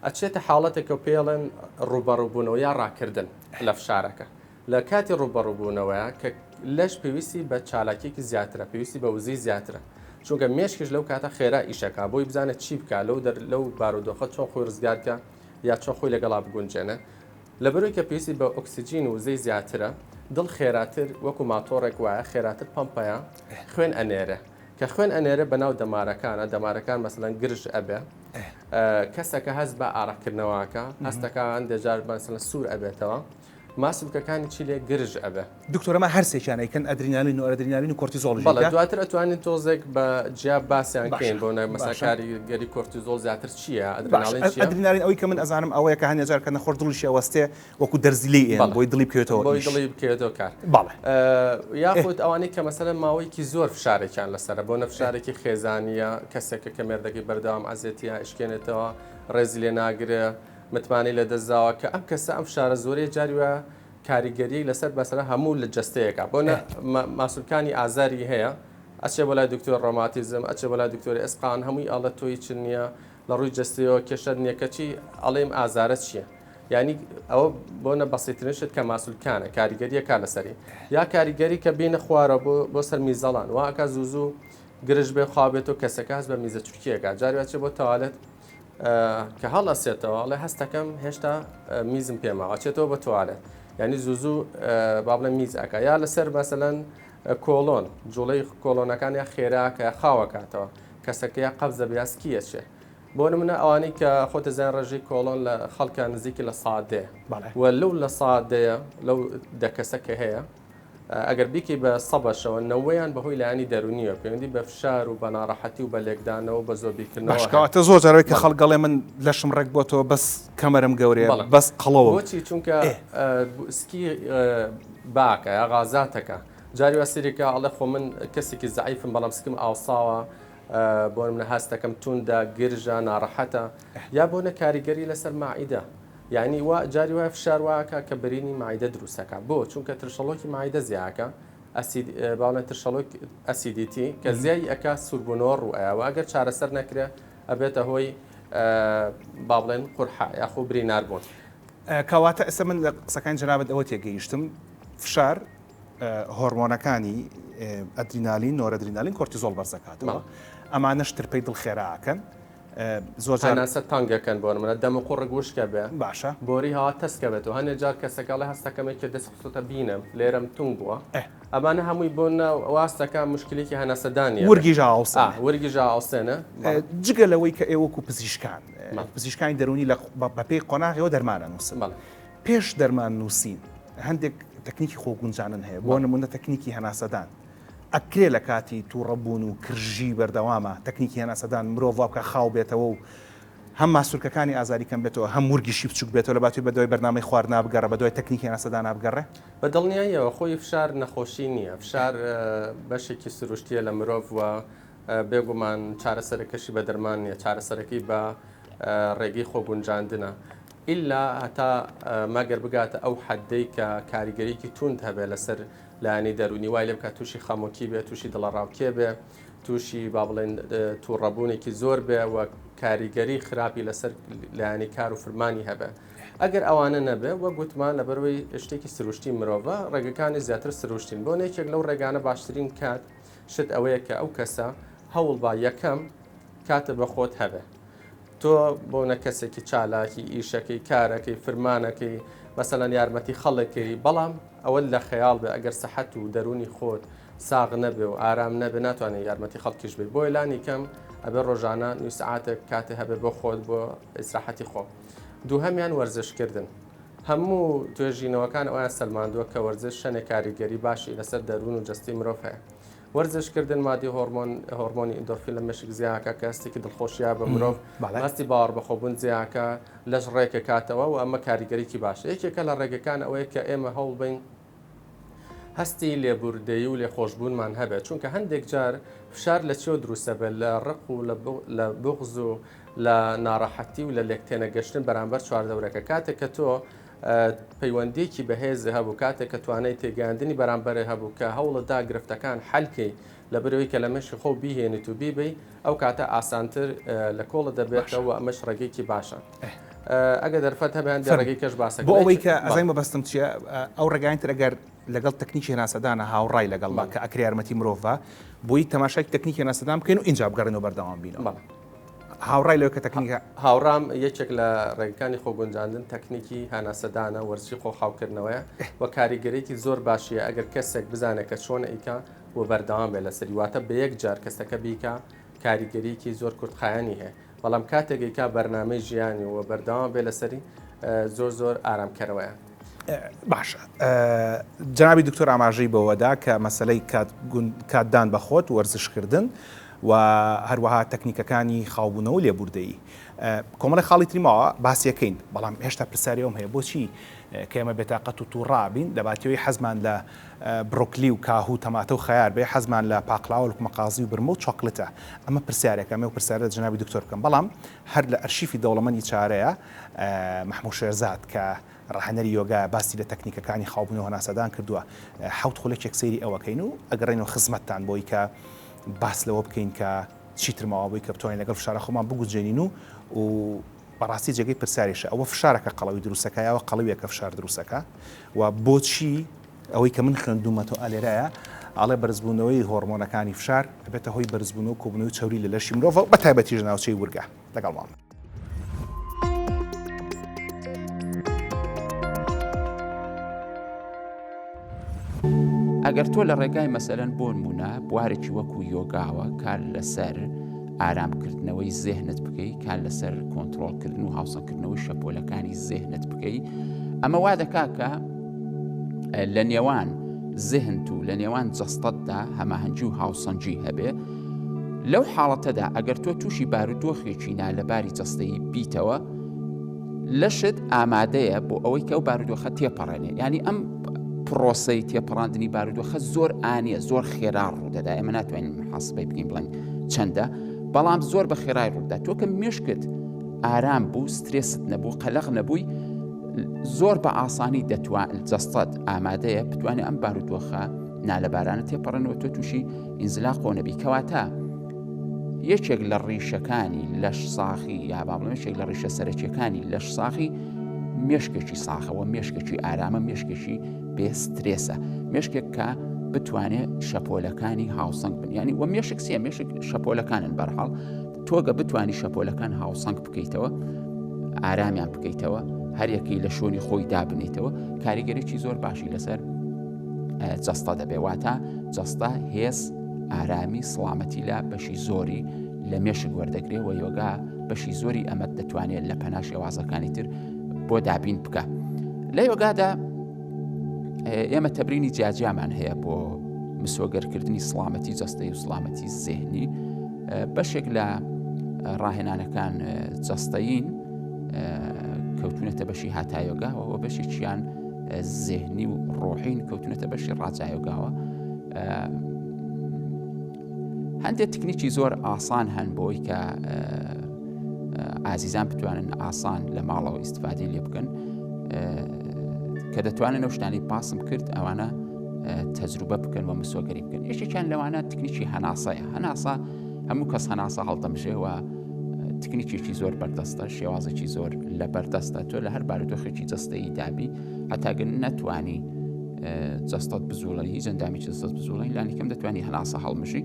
ئەچێتە حاڵەتێکە پێڵێن ڕوبەڕووبوونەوە یا ڕاکردن لە فشارەکە لە کاتی ڕوبەڕووبوونەوەیە کە لەش پێویستی بە چالاکێکی زیاترە پێویستی بە وزەی زیاترە چونکە مێشکش لەو کاتە خێرا ئیشەکە بۆی بزانێت چی بکە لەو بارودۆخە چۆن خۆی ڕزگارکە یا چۆن خۆی لەگەڵا بگونجێنە لەبەرەوەی کە پێویستی بە ئۆکسیجین و وزەی زیاترە دڵ خێراتر وەکو ماتۆڕێک وایە خێراتر پمپەیە خوێن ئەنێرە کە خوێن ئەنێرە بەناو دەمارەکانە دەمارەکان مەسەلەن گرژ ئەبێ کەسەکە هەست بە ئاڕاکردنەوەکە هەستەکان دەجار مەسەلەن سوور ئەبێتەوە ماسوولکەکانی چی لێ گرژ ئەبێ دکتۆرەمە هەر سێکیانەکەن ئەدرینالین و ئەدرینالین و کۆرتیزۆڵ دواتر ئەتوانین تۆزێک بە جیاب باسییان کەین بۆ مەساکاری گەری کۆرتیزۆڵ زیاتر چییە ئەدرینالین ئەوەی کە من ئەزانم ئەوەیە کە هەنێ جار کە نەخۆر دڵیشی ئەوەستێ وەکو دەرزیلی ئێن بۆی دڵی بکەوێتەوە بۆی دڵی بکەوێتەوە کار یاخود ئەوانەی کە مەسەلەن ماوەیەکی زۆر فشارێکیان لەسەرە بۆ نەفشارێکی خێزانیە کەسێکە کە مێردەکەی بەردەوام ئازێتیە ئشکێنێتەوە ڕێزی لێ ناگرێ متمانی لە دەستداوە کە ئەم کەسە ئەم شارە زۆرەی جاریوە کاریگەری لەسەر بەسەرە هەموو لە جستەیەەکە بۆنە ماسوولکانی ئازاری هەیە ئەچێ بۆ لای دکتۆر ڕۆماتیزم ئەچێ بۆ لای دکتۆری ئەسقان هەمووی ئاڵە تۆی چ نییە لە ڕووی جستەوە کێشە نیەکەچی ئەڵێم ئازارە چییە ینی ئەوە بۆنە بەسیترنشت کە ماسوولکانە کاریگەریە کا لەسەری یا کاریگەری کە بینە خوارە بۆ سەر میزەڵان واکە زوو گرژ بێ خوابێت و کەسەکە هەست بە میزە چورکیەکە جاریواچێ بۆ تەوالێت کە هەڵەسێتەوە لە هەستەکەم هێشتا میزم پێماوە چێتەوە بە توالێت یعنی زوو بابلە میزەکە یا لەسەر مەسەلەن کۆلۆن جوڵەی کۆلۆنەکان یا خێراکە یا خاوەکاتەوە کەسەکە یا قەبزە بیاسکیە چێ بۆ نمونە ئەوانەی کە خۆتە زیان ڕێژەی کۆلۆن لە خەڵکە نزیکی لە سادەیە و لەو لە سادەیە لەو دەکەسەکە هەیە ئەگەر بیکی بە سەبەشەوە نەوەیان بەهۆی لایانی دەرونیە پەیوەندی بە فشار و بە ناڕەحەتی و بە لێکدانەوە بە زۆربیکردنەوە زۆر جارەوەی کە خەڵگەڵێ من لەشم ڕێک بۆتەوە بەس کەمەرم گەورەیە بەس قەڵەوە بۆچی چونکە سکی باکە یا غازاتەکە جاری وەسیرێکە ئەڵێ خۆ من کەسێکی زعیفم بەڵام سکم ئاوساوە بۆ منە هەستەکەم توندا گرژە ناڕەحەتە یا بۆنە کاریگەری لەسەر ماعیدە یعنی وا جاری وای فشار واکە کە بەرینی ماعیدە دروستەکە بۆ چونکە ترشەڵۆکی ماعیدە زیاکە باڵێن ترشەڵۆک ئەسیدیتی کە زیای ئەکا سوربوونەوە ڕوئەوە ئەگەر چارەسەر نەکرێ ئەبێتە هۆی با بڵێن قورحە یاخۆ برینار بوون کەواتە ئێستا من لە قسەکان جەنابەت ئەوە تێگەیشتم فشار هۆرمۆنەکانی ئەدرینالین نۆرەدرینالین کۆرتیزۆڵ بەرزەکاتەوە ئەمانەش ترپەی دڵخێراکەن زۆر ناسە تانگەکەن بۆ منە دەم و قوڕ گوشکە بێ باشە بۆری هاوا تەسکە بێت و هەنێ جار کەسەکەڵە هەستەکەمێک کە دەست خستۆتە بینم لێرەم تونگ بووە ئەمانە هەمووی بۆ واستەکە مشکلێکی هەناسەدانی وەرگی ئاوسێنە جگە لەوەی کە ئێوەکو پزیشکان پزیشکانی دەرونی بە پێی قۆناغەوە دەرمانە نووسن پێش دەرمان نووسین هەندێک تەکنیکی خۆگونجانن هەیە بۆ نمونە تەکنیکی هەناسەدان ئەکرێ لە کاتی تووڕەبوون و کرژی بەردەوامە تەکنیکی هێناسەدان مرۆڤ بکە خاو بێتەوە و هەم ماسوورکەکانی ئازاری کەم بێتەوە هەم ورگیشی بچوک بێتەوە لە باتوی بەدەوای بەرنامەی خواردنا بگەڕە بەدوای تەکنیکی هێناسەدان نابگەڕێ بە دڵنیاییەوە خۆی فشار نەخۆشی نییە فشار بەشێکی سروشتیە لە مرۆڤ و بێگومان چارەسەرەکەشی بە دەرمان نیە چارەسەرەکەی بە ڕێگەی خۆگونجاندنە ئللا هەتا مەگەر بگاتە ئەو حەدەی کە کاریگەریکی توند هەبێ لەسەر لایەنی دەرونی وای لێ بکات تووشی خەمۆکی بێ تووشی دڵەڕاوکێ بێ تووشی با بڵێن تووڕەبوونێکی زۆر بێ و کاریگەری خراپی لەسەر لایەنی کار و فرمانی هەبێ ئەگەر ئەوانە نەبێ وە گوتمان لە بەرەوەی شتێکی سروشتی مرۆڤە ڕێگەکانی زیاتر سروشتین بۆ نێکێک لەو ڕێگانە باشترین کات شت ئەوەیە کە ئەو کەسە هەوڵ با یەکەم کاتە بە خۆت هەبێ تۆ بۆ نە کەسێکی چالاکی ئیشەکەی کارەکەی فرمانەکەی مەسەلەن یارمەتی خەڵێکی بەڵام ئەوە لە خەیاڵ بێ ئەگەر سەحەت و دەرونی خۆت ساغ نەبێ و ئارام نەبێ ناتوانێت یارمەتی خەڵکیش بێ بۆ لانی کەم ئەبێ ڕۆژانە نووی سعاتێک کاتێ هەبێ بۆ خۆت بۆ ئیسراحەتی خۆ دووهەمیان وەرزشکردن هەموو توێژینەوەکان ئەویان سەلماندووە کە وەرزش شەنێک کاریگەری باشی لەسەر دەروون و جستی مرۆڤ هەیە وەرزشکردن مادی هۆرمۆنی ئیندۆرفین لە مێشک زیاکە کە هەستێکی دڵخۆشیە بە مرۆڤ هەستی باوەڕ بەخۆبوون زیاکە لەش ڕێکە کاتەوە و ئەمە کاریگەریکی باشە یەکێکە لە ڕێگەکان ئەوەیە کە ئێمە هەوڵ بین هەستی لێبوردەیی و لێخۆشببوونمان هەبێت چونکە هەندێک جار فشار لە چێ دروستە بێت لە ڕق و لە بغز و لە ناڕەحەتی و لە لێکتێنە گەشتن بەرامبەر چواردەورەکە کاتێک کە تۆ پەیوەندێکی بەهێزە هەبوو کاتێک کە توانای تێگەاندنی بەرامبەرە هەبوو کە هەوڵەدا گرفتەکان حەلکەی لە بەرەوەی کە لە مەشی خۆ بیهێنیت و بیبی ئەو کاتە ئاسانتر لە کۆڵە دەبێتەوە ئەمەش ڕێگەیەکی باشە. ئەگە دەرفەت هەبیان ڕێگەی کەش باسە بۆ ئەوەی کە ئەزای مەبەستم چیە ئەو ڕێگاینتر ئەگەر لەگەڵ تەکنیکی هێناسەدانە هاوڕای لەگەڵ کە ئەکری یارمەتی مرۆڤە بۆی تەماشای تەکنیکی هێناسەدان بکەین و ئینجا بگەڕێنەوە بەردەوام بینەوە هاوڕای لەوە کە تەکنیکە هاوڕام یەکێک لە ڕێگەکانی خۆگونجاندن تەکنیکی هەناسەدانە وەرزشی خۆخاوکردنەوەیە و کاریگەرێکی زۆر باشیە ئەگەر کەسێک بزانێت کە چۆن ئەیکا و بەردەوام بێ لە سەریواتە بە یەک جار کەسەکە بیکە کاریگەریکی زۆر کورتخایانی هەیە بەڵام کاتێکیکا بەرنامەی ژیانی و بەردەوام بێ لەسەری زۆر ئارامکەرەوەیە. باشە جنابی دکتۆر ئاماژەی بەوەدا کە مەسلەی کاتدان بە خۆت وەرزشکردن و هەروەها تەکنیکەکانی خاوبوونەوە و لێبوردەیی کۆمەڵی خاڵی تریماوە باسیەکەین بەڵام هێشتا پرسیارەوەم هەیە بۆچی کە ئێمە بێتاقەت و تووڕابین دەباتەوەی حەزمان لە بڕۆکلی و کاهوو تەماتە و خەیار بێ حەزمان لە پاقلاوە مەقازی و برمە و چۆکلتە ئەمە پرسیارێکە ئەمە و پرسیارە جنابی دکتۆر بکەم بەڵام هەر لە ئەرشیفی دەوڵەمەندی چارەیە محموود شێرزاد کە ڕاهەنەری یۆگا باسی لە تەکنیکەکانی خاوبوونەوە هەناسەدان کردووە حەوت خولەکێک سەیری ئەوەکەین و ئەگەڕێنەوە خزمەتتان بۆی کە باس لەوە بکەین کە چیتر ماوەی کە بتوانین لەگەڵ فشارە خۆمان بگوجێنین و بەڕاستی جێگەی پرسیارێشە ئەوە فشارەکە قەڵەوی دروستەکەیەوە قەڵەویەکە فشار دروستەکە و بۆچی ئەوەی کە من خوێندومەتەوە ئالێرایە ئاڵێ بەرزبوونەوەی هۆرمۆنەکانی فشار بێتە هۆی بەرزبوونەوە و کۆبوونەوەی چاوری لە لەشی مرۆڤ بە تایبەتیش ناوچەی ورگە لەگەڵمان. ئەگەر تۆ لە ڕێگای مەسەلەن بۆ نمونە بوارێکی وەکو یۆگاوە کار لەسەر ئارامکردنەوەی زێهنت بکەی کار لەسەر کۆنتترۆلکردن و هاوسەنگکردنەوەی شەپۆلەکانی زێهنت بکەی ئەمە وا دەکا کە لە نێوان زێهنت و لە نێوان جەستەتدا هەماهەنگی و هاوسەنگی هەبێ لەو حاڵەتەدا ئەگەر تۆ تووشی بارودۆخێکی نا لەباری جەستەی بیتەوە لەشت ئامادەیە بۆ ئەوەی کە ئەو بارودۆخە تێپەڕێنێ ینی ئەم پرۆسەی تێپەڕاندنی بارودۆخە زۆر ئانیە زۆر خێرا ڕوودەدا ئێمە ناتوانین حەسبەی بکەین بڵێن چەندە بەڵام زۆر بە خێرای ڕوودا تۆ کە مێشکت ئارام بوو سترێست نەبوو قەلەق نەبووی زۆر بە ئاسانی جەستەت ئامادەیە بتوانێت ئەم بارودۆخە نالەبارانە تێپەڕێنەوە تۆ تووشی ئینزلاقۆ نەبی کەواتە یەکێک لە ڕیشەکانی لەش ساخی یا با بڵێم یەکێک لە ڕیشە سەرەکیەکانی لەش ساخی مێشکێکی ساخەوە مێشکێکی ئارامە مێشکێکی بێ سترێسە مێشکێک کە بتوانێت شەپۆلەکانی هاوسەنگ بن ینی وە مێشک سێ مێشک شەپۆلەکانن بەرحاڵ تۆگە بتوانی شەپۆلەکان هاوسەنگ بکەیتەوە ئارامیان بکەیتەوە هەریەکی لە شوێنی خۆی دابنیتەوە کاریگەرێکی زۆر باشی لەسەر جەستە دەبێواتە جەستە هێز ئارامی سڵامەتی لە بەشی زۆری لە مێشک وەردەگرێ و یۆگا بەشی زۆری ئەمەد دەتوانێت لە پەناش شێوازەکانی تر بۆ دابین بکە لە یۆگادا ئێمە تەمرینی جیاجیامان هەیە بۆ مسۆگەرکردنی سڵامەتی جەستەی و سڵامەتی زێهنی بەشێک لە ڕاهێنانەکان جەستەیین کەوتونەتە بەشی هاتایۆگاوە و بەشێکیان زێهنی و ڕۆحین کەوتونەتە بەشی ڕاجایۆگاوە. هەندێک تکنیکی زۆر ئاسان هەن بۆی کە ئازیزان بتوانن ئاسان لە ماڵەوە ئیستفادی لێ بکەن کە دەتوانن ئەو شتانی پاسم کرد ئەوانە تەجروبە بکەن و مسۆگەری بکەن. یەکێکیان لەوانە تکنیکی هەناسەیە. هەناسە هەموو کەس هەناسە هەڵدەمژێەوە تکنیکێکی زۆر بەردەستە، شێوازێکی زۆر لە بەردەستە. تۆ لە هەر بارودۆخێکی جەستەی دابی هەتاگەن نەتوانی جەستەت بزوڵە، هیچ ئەندامێکی جەستەت بزوڵە، لانی کەم دەتوانی هەناسە هەڵمژی.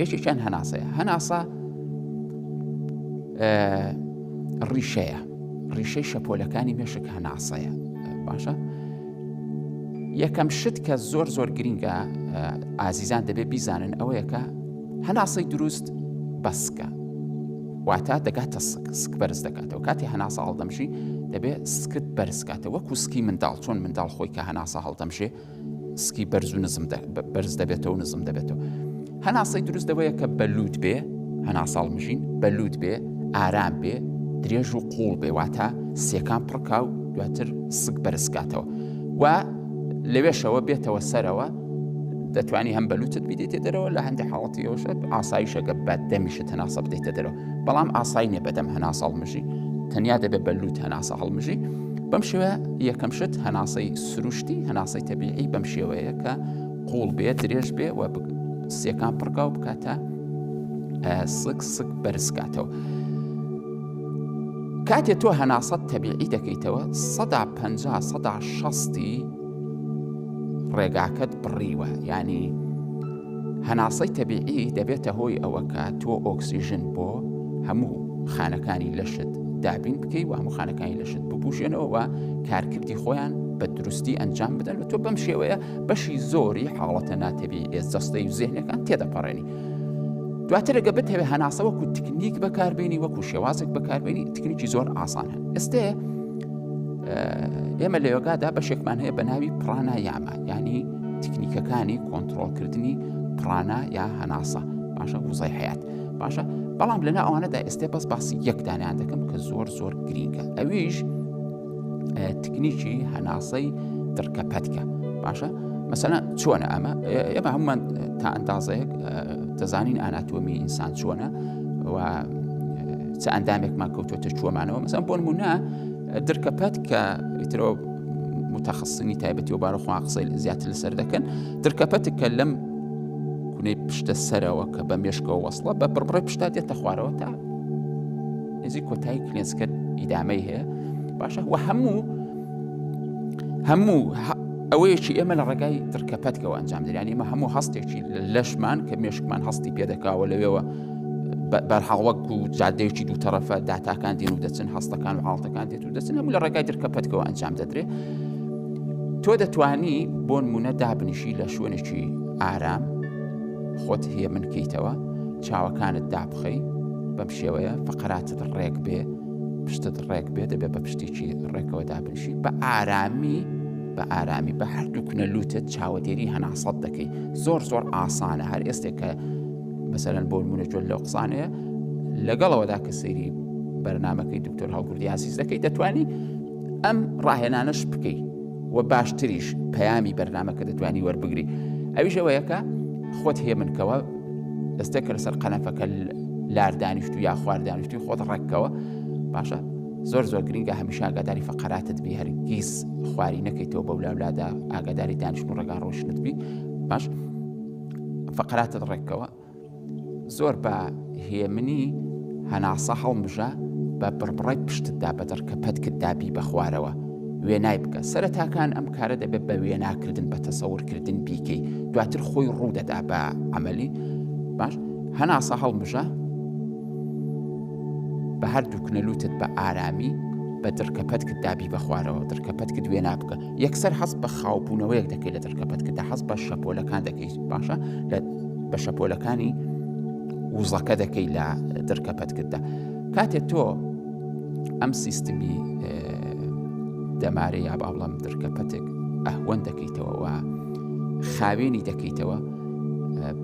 یەکێکیان هەناسەیە. هەناسە ڕیشەیە، ڕیشەی شەپۆلەکانی مێشک هەناسەیە. باشە؟ یەکەم شت کە زۆر زۆر گرینگە ئازیزان دەبێ بیزانن ئەوەیە کە هەناسەی دروست بەسکە، واتە دەگاتە سک بەرز دەکاتەوە. کاتی هەناسە هەڵدەمژی دەبێ سکت بەرزکاتەوە، وەکو سکی منداڵ، چۆن منداڵ خۆی کە هەناسە هەڵدەمژێ سکی بەرز و نزم بەرز دەبێتەوە و نزم دەبێتەوە. هەناسەی دروست دەوەیە کە بەلوود بێ، هەناسە هەڵمژین بەلوود بێ، ئارام بێ، درێژ و قوڵ بێ، واتە سێکان پڕکا و دواتر سک بەرزکاتەوە و لەوێشەوە بێتەوە سەرەوە. دەتوانی هەم بەلوتت بیدێتێ دەرەوە، لە هەندێک حاڵەتیەوەشە ئاساییشەکە بە دەمیشت هەناسە بدەیتە دەرەوە، بەڵام ئاسایی نیە بەدەم هەناسە هەڵمژی، تەنیا دەبێت بەلوت هەناسە هەڵمژی. بەم شێوەیە یەکەم شت هەناسەی سروشتی، هەناسەی تەبیعی بەم شێوەیە کە قوڵ بێ، درێژ بێ و سێکان پڕکا و بکاتە سک بەرزکاتەوە. کاتێ تۆ هەناسەت تەبیعی دەکەیتەوە 150-160 ڕێگاکەت بڕیوە، ینی هەناسەی تەبیعی دەبێتە هۆی ئەوە کە تۆ ئۆکسیژن بۆ هەموو خانەکانی لەشت دابین بکەی و هەموو خانەکانی لەشت بپوشێنەوە و کارکردی خۆیان بە دروستی ئەنجام بدەن و تۆ بەم شێوەیە بەشی زۆری حاڵەتە ناتەبیعی جەستەی و زێهنەکان تێدەپەڕێنی. دواتر ئەگە بتەوێ هەناسە وەکو تکنیک بەکاربێنی، وەکو شێوازێک بەکاربێنی، تکنیکی زۆر ئاسان هەن. ئێستێ ئێمە لە یۆگادا بەشێکمان هەیە بە ناوی پرانایاما، ینی تکنیکەکانی کۆنتڕۆڵکردنی پرانا یا هەناسە، باشە، وزای حیات، باشە. بەڵام لەنا ئەوانەدا ئێستێ بەس باسی یەک دانیان دەکەم کە زۆر زۆر گرینگە، ئەویش تکنیکی هەناسەی درکەپەتکە، باشە. مەسەلەن چۆنە ئەمە؟ ئێمە هەمومان تا ئەندازەیەک دەزانین ئاناتۆمی ئینسان چۆنە و چه ئەندامێکمان کەوتوتە چۆمانەوە. مەسەلەن بۆ نمونە درکەپەت کە ئیترەوە متەخەسسینی تایبەتی و بارەخوا قسەی زیاتر لەسەر دەکەن، درکەپەتێک کە لەم کونەی پشتە سەرەوە کە بە مێشکەوە وەسڵە بە بڕبڕی پشتا دێتە خوارەوە تا نزیک کۆتایی کلێنسکە ئیدامەی هەیە، باشە. و هەموو ئەوەیەکی ئێمە لە ڕێگای درکەپەتکەوە ئەنجام دەین، ینی ئێمە هەموو هەستێکی لەشمان کە مێشکمان هەستی پێدەکاوە لەوێەوە بەرحاڵوەک و جادەیەکی دوو تەرەفە داتاکان دێن و دەچن، هەستەکان و حاڵەتەکان دێت و دەچن، هەموو لە ڕێگای درکەپەتکەوە ئەنجام دەدرێ. تۆ دەتوانی بۆ نمونە دابنیشی لە شوێنێکی ئارام، خۆت هەیە منکەیتەوە، چاوەکانت دابخەی، بەم شێوەیە فەقەراتت ڕێک بێ، پشتت ڕێک بێ، دەبێت بە پشتێکی ڕێکەوە دابنیشی، بە ئارامی بە هەردوو کنەلوتت چاوەدێری هەناسەت دەکەی. زۆر زۆر ئاسانە. هەر ئێستێک کە مەسەلەن بۆ نمونە جۆل لەو قسانەیە لەگەڵەوەدا کە سەیری بەرنامەکەی دکتۆر هەڵگوردی عەزیز دەکەی، دەتوانی ئەم ڕاهێنانەش بکەی و باشتریش پەیامی بەرنامەکە دەتوانی وەربگری. ئەویش ئەوەیە کە خۆت هەیە منکەوە، دەستێکە لەسەر قەنەفەکە لار دانیشتو یا خوار دانیشتی خۆت ڕێککەوە، باشە. زۆر زۆر گرنگە هەمیشە ئاگاداری فەقەراتت بی، هەرگیز خواری نەکەیتەوە بەو لاولادا، ئاگاداری دانیشتن و ڕێگا ڕۆشنت بی، باش، فەقەراتت ڕێککەوە. زۆر بە هێمنی هەناسە هەڵمژە بە بڕبڕای پشتتدا بە دەرکەپەتکتدا بی بە خوارەوە، وێنای بکە. سەرەتاکان ئەم کارە دەبێت بە وێناکردن، بە تەسەوورکردن بیکەی، دواتر خۆی ڕوودەدا بە عەمەلی، باش. هەناسە هەڵمژە بە هەردوو کنەلوتت بە ئارامی بە درکەپەتکت دابی بە خوارەوە، درکەپەتکت وێنا بکە. یەکسەر هەست بە خاوبوونەوەیەک دەکەی لە درکەپەتکتدا، هەست بە شەپۆلەکان دەکەی، باشە، بە شەپۆلەکانی وزەکە دەکەی لە درکەپەتکتدا. کاتێک تۆ ئەم سیستمی دەمارەی یا باوڵام درکەپەتێک ئەهوەن دەکەیتەوە و خاوێنی دەکەیتەوە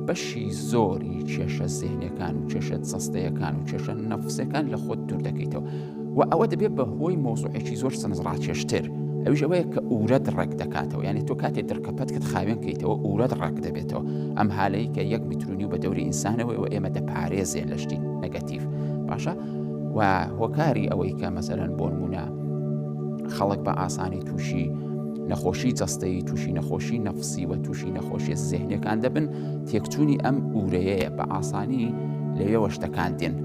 بەشی زۆری کێشە زێهنیەکان و کێشە جەستەیەکان و کێشە نەفسەکان لە خۆت دوور دەکەیتەوە و ئەوە دەبێت بە هۆی مۆزوعێکی زۆر سەرنجڕاکێشتر ئەویش ئەوەیە کە ئورەت ڕێک دەکاتەوە یعنی تۆ کاتێک دەرکەپەتکت خاوێن کەیتەوە ئورەت ڕێک دەبێتەوە ئەم هالەیە کە 1 مترونی و بە دەوری ئینسانەوەی و ئێمە دەپارێزێن لە شتی نەگەتیڤ باشە و هۆکاری ئەوەی کە مەسەرەن بۆ نمونە خەڵک بە ئاسانی تووشی نەخۆشی جەستەی تووشی نەخۆشی نەفسی و تووشی نەخۆشیە زێهنیەکان دەبن تێکچوونی ئەم ئورەیەیە بە ئاسانی لەوێوە شتەکان دێن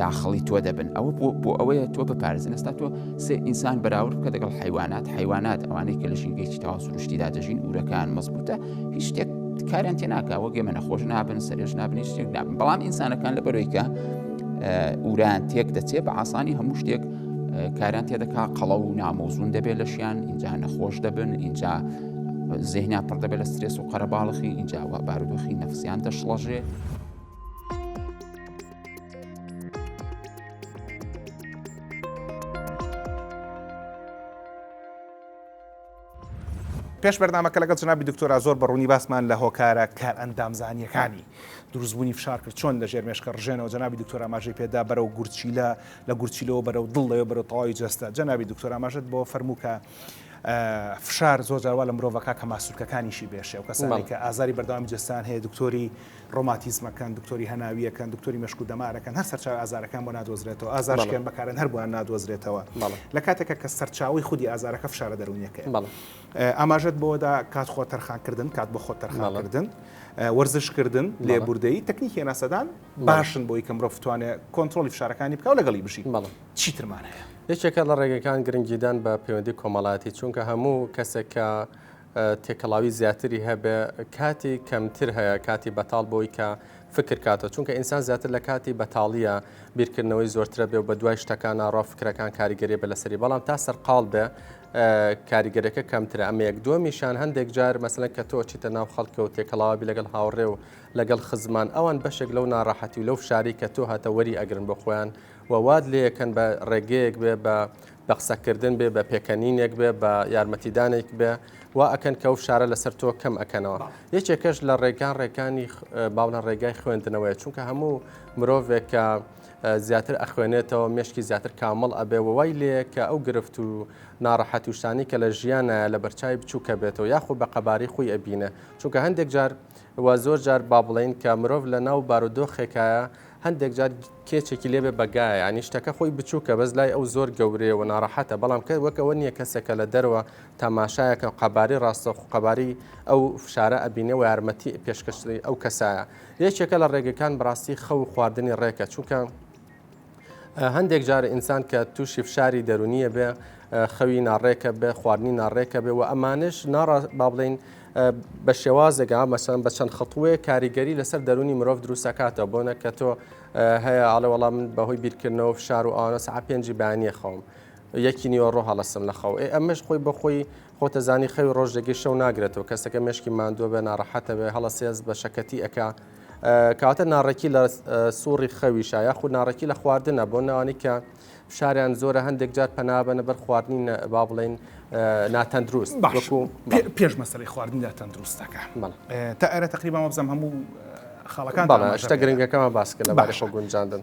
داخڵی تۆ دەبن ئەوە بۆ ئەوەیە تۆ بپارێزن ئێستا تۆ سێ ئینسان بەراورد بکە دەگەڵ حیوانات ئەوانەی کە لە ژینگەیکی تەواو سروشتیدا دەژین ئورەکان مەزبوطە هیچ شتێک کاریان تێ ناکە وەک ئێمە نەخۆش نابن سەرێش نابن هیچ شتێک نابن بەڵام ئینسانەکان لە بەرەوەی کە ئوران تێک دەچێت بە ئاسانی هەموو شتێک کاریان تێدەکا قەڵە و نامۆزون دەبێت لەشیان اینجا نەخۆش دەبن اینجا زێهنیان پڕ دەبێت لە سترێس و قەرەباڵخی اینجا بارودۆخی نەفسیان دەشڵەژێ پێش بەرنامەکە لەگەڵ جنابی دکتۆرا زۆر بەڕوونی باسمان لە هۆکارە کار ئەندامزانیەکانی دروستبوونی فشار کرد چۆن لە ژێر مێشکە ڕژێنەوە جنابی دکتۆر ئاماژەی پێدا بەرەو گورچیلە لە گورچیلەوە بەرەو دڵەوە بەرەو تەواوی جەستە جنابی دکتۆر ئاماژەت بۆ فەرموو کە فشار زۆر جاروا لە مرۆڤەکە کە ماسوولکەکانیشی بێشێ و کەسانی کە ئازاری بەردەوامی جستان هەیە دکتۆری ڕۆماتیزمەکان دکتۆری هەناویەکان دکتۆری مەشک و دەمارەکان هەر سەرچاوی ئازارەکان بۆ نادۆزرێتەوە ئازارشکێن بەکارن هەر بۆیان نادۆزرێتەوە لە کاتێکە کە سەرچاوی خودی ئازارەکە فشارە دەرونیەکەی ئاماژەت بۆدا کات خۆ تەرخانکردن کات بۆ خۆ تەرخانکردن وەرزشکردن لێبوردەیی تەکنیکی هێناسەدان باشن بۆی کە مرۆڤ بتوانێت کۆنتڕۆلی فشارەکانی بکە و لەگەڵی بشی چیترمان هەیە یەکێکە لە ڕێگەکان گرنگیدان بە پەیوەندی کۆمەڵاتی چونکە هەموو کەسێک کە تێکەڵاوی زیاتری هەبێ کاتی کەمتر هەیە کاتی بەتاڵ بۆی کە فکر کاتەوە چونکە ئینسان زیاتر لە کاتی بەتاڵیە بیرکردنەوەی زۆرترە بێ و بە دوای شتەکان ئاڕا فکرەکان کاریگەری بە لەسەری بەڵام تا سەرقاڵ بێ کاریگەرەکە کەمترە ئەمە یەک دووەمیشان هەندێک جار مەسەلەن کە تۆ چیتە ناو خەڵکە و تێکەڵاوی لەگەڵ هاوڕێ و لەگەڵ خزمان ئەوان بەشێک لەو ناڕاحەتی و لەو شاری کە تۆ هاتە وەری ئەگرن بۆ خۆیان وواد لێەکەن بە ڕێگەیەک بێ بە قسەکردن بێ بە پێکەنینێک بێ بە یارمەتیدانێک بێ وا ئەکەن کە ئەو شارە لەسەر تۆ کەم ئەکەنەوە یەکێکەش لە ڕێگەی باڵە ڕێگای خوێندنەوەیە چونکە هەموو مرۆڤێک کە زیاتر ئەخوێنێتەوە مێشکی زیاتر کامەڵ ئەبێ وای لێ کە ئەو گرفت و ناڕەحەتی وشانی کە لە ژیانە لە بەرچای بچووکە بێتەوە یاخۆ بە قەباری خۆی ئەبینە چونکە هەندێک جار وا زۆر جار با بڵین کە مرۆڤ لە ناو بارودۆخێکایە هەندێک جار کێچێکی لێبێ بەگایە ینی شتەکە خۆی بچووکە بەس لای ئەو زۆر گەورەیە و ناڕەحەتە بەڵام کە وەکەوە نییە کەسێکە لە دەرەوە تاماشایەکە قەباری ڕاستە قەباری ئەو فشارە ئەبینێ و یارمەتی پێشکەشی ئەو کەسایە یەکێکە لە ڕێگەکان بەڕاستی خەو خواردنی ڕێکە چونکە هەندێک جارە ئینسان کە تووشی فشاری دەرونیە بێ خەوی ناڕێکە بێ خواردنی ناڕێکە بێ و ئەمانش با بڵین بە شێوازێکا مەسەن بە چەند خەتووەیە کاریگەری لەسەر دەرونی مرۆڤ دروستەکاتەوە بۆ نەکە تۆ هەیە ئاڵە وەڵام من بەهۆی بیرکردنەوە فشار و ئاوانە سەعات 5 بەیانیە خەوم یەکی نیوە ڕۆ هەڵەسم لە خەو ئەمەش خۆی بەخۆی خۆتەزانی خەوی ڕۆژێکی شەو ناگرێتەوە کەسەکە مێشکی ماندووە بێ ناڕەحەتە بێ هەڵە سێز بە شەکەتی ئەکا کاتە ناڕێکی لە سووڕی خەویشە یاخود ناڕێکی لە خواردنە بۆ ناوانی کە فشاریان زۆرە هەندێک جار پەنابەنە بەر خواردنی با بڵێن ناتەندروست پێش مەسەلەی خواردنی تەندروستەکە تا ئێرە تقریبا مەبزەم هەموو خەڵەکان شتە گرنگەکەمە باسکە لە باشە گونجاندن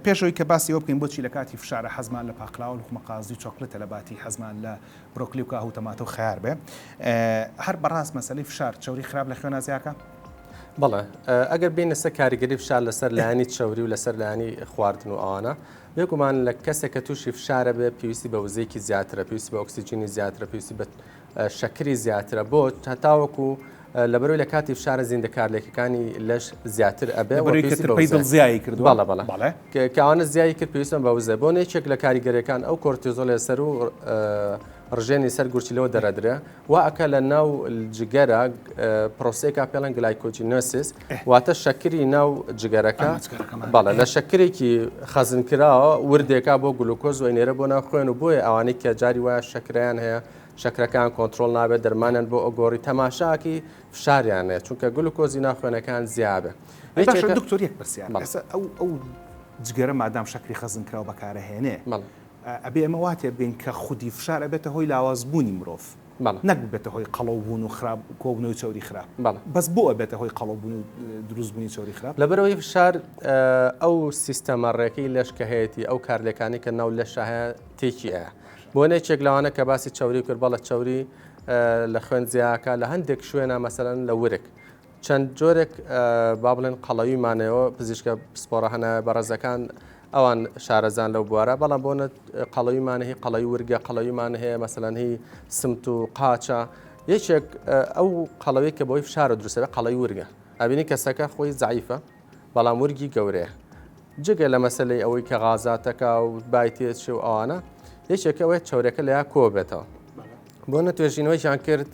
پێشەوەی کە باسی ئەو بکەین بۆچی لە کاتی فشارە حەزمان لە پاقلاوە لوخمەقازی چۆکلێتە لە باتی حەزمان لە برۆکلی و کاهو تەماتە و خیار بێ هەر بەڕاست مەسەلەی فشار چاوری خراپ لە خوێن نازیاکە بەڵێ ئەگەر بینە سەر کاریگەری فشار لەسەر لایانی چاوری و لەسەر لایانی خواردن و ئەوانە بێگومان لە کەسێک کە تووشی فشارە بێ پێویستی بە وزەیەکی زیاترە پێویستی بە ئۆکسیجینی زیاترە پێویستی بە شەکری زیاترە بۆ هەتاوەکو لەبەرەوەی لە کاتی فشارە زیندەکارلێکەکانی لەش زیاتر ئەبێ زیایی کردووە بەڵێ کەوانە زیایی کرد پێویستم بە وزە بۆ نێچێک لە کاریگەریەکان ئەو کۆرتیزۆل لەسەر و ڕژێنی سەر گورچیلەوە دەرەدرێ وا ئەکە لە ناو جگەرە پرۆسێکا پێڵەن گلایکۆجینۆسیس واتە شەکری ناو جگەرەکە بەڵێ لە شەکرێکی خەزنکراوە وردێکا بۆ گلوکۆز و نێرە بۆ ناوخوێن و بۆیە ئەوانەی کە جاری وایە شەکریان هەیە شەکرەکان کۆنتترۆل نابێت دەرمانیان بۆ ئۆگۆڕی تەماشاکی فشاریانەیە چونکە گلوکۆزی ناخوێنەکان زیابێ دکتۆریەک پرسیان ئەو جگەرە مادام شەکری خەزنکراوە بەکارەهێنێ ئەبێ ئەمە واتێ بین کە خودی فشار ئەبێتە هۆی لاوازبوونی مرۆڤ نەک بێتە هۆی قەڵەوبوون و خراپ کۆبوونەوەی چۆری خراپ بەس بۆ بێتە هۆی قەڵەوبوون و دروستبوونی چۆری خراپ لەبەرەوەی فشار ئەو سیستەمە ڕێکی لەش کە هەیەی ئەو کارلەکانی کە ناو لەش هەیە تێکی ئەیە بۆ نێکێک لەوانە کە باسی چوری کرد بەڵە چوری لە خوێنزیاکە لە هەندێک شوێنە مەسەرەن لە ورک چەند جۆرێک با بڵێن قەڵەویمانەوە پزیشکە پسپۆرە هەنە بەڕێزەکان ئەوان شارەزان لەو بوارە بەڵام بۆنە قەڵەویمانە هی قەڵەوی ورگە قەڵەویمان هەیە مەسەلەن هی سمت و قاچە یەکێک ئەو قەڵەوەی کە بۆی فشارە دروستە قەڵەوی ورگە ئەبینی کەسەکە خۆی زعیفە بەڵام ورگی گەورەیە جگە لە مەسلەی ئەوەی کە غازاتەکە و بایتێت و ئەوانە یەکێکە ئەوەیە چاورەکە لە یا کۆ بێتەوە بۆنە توێژینەوەیشان کرد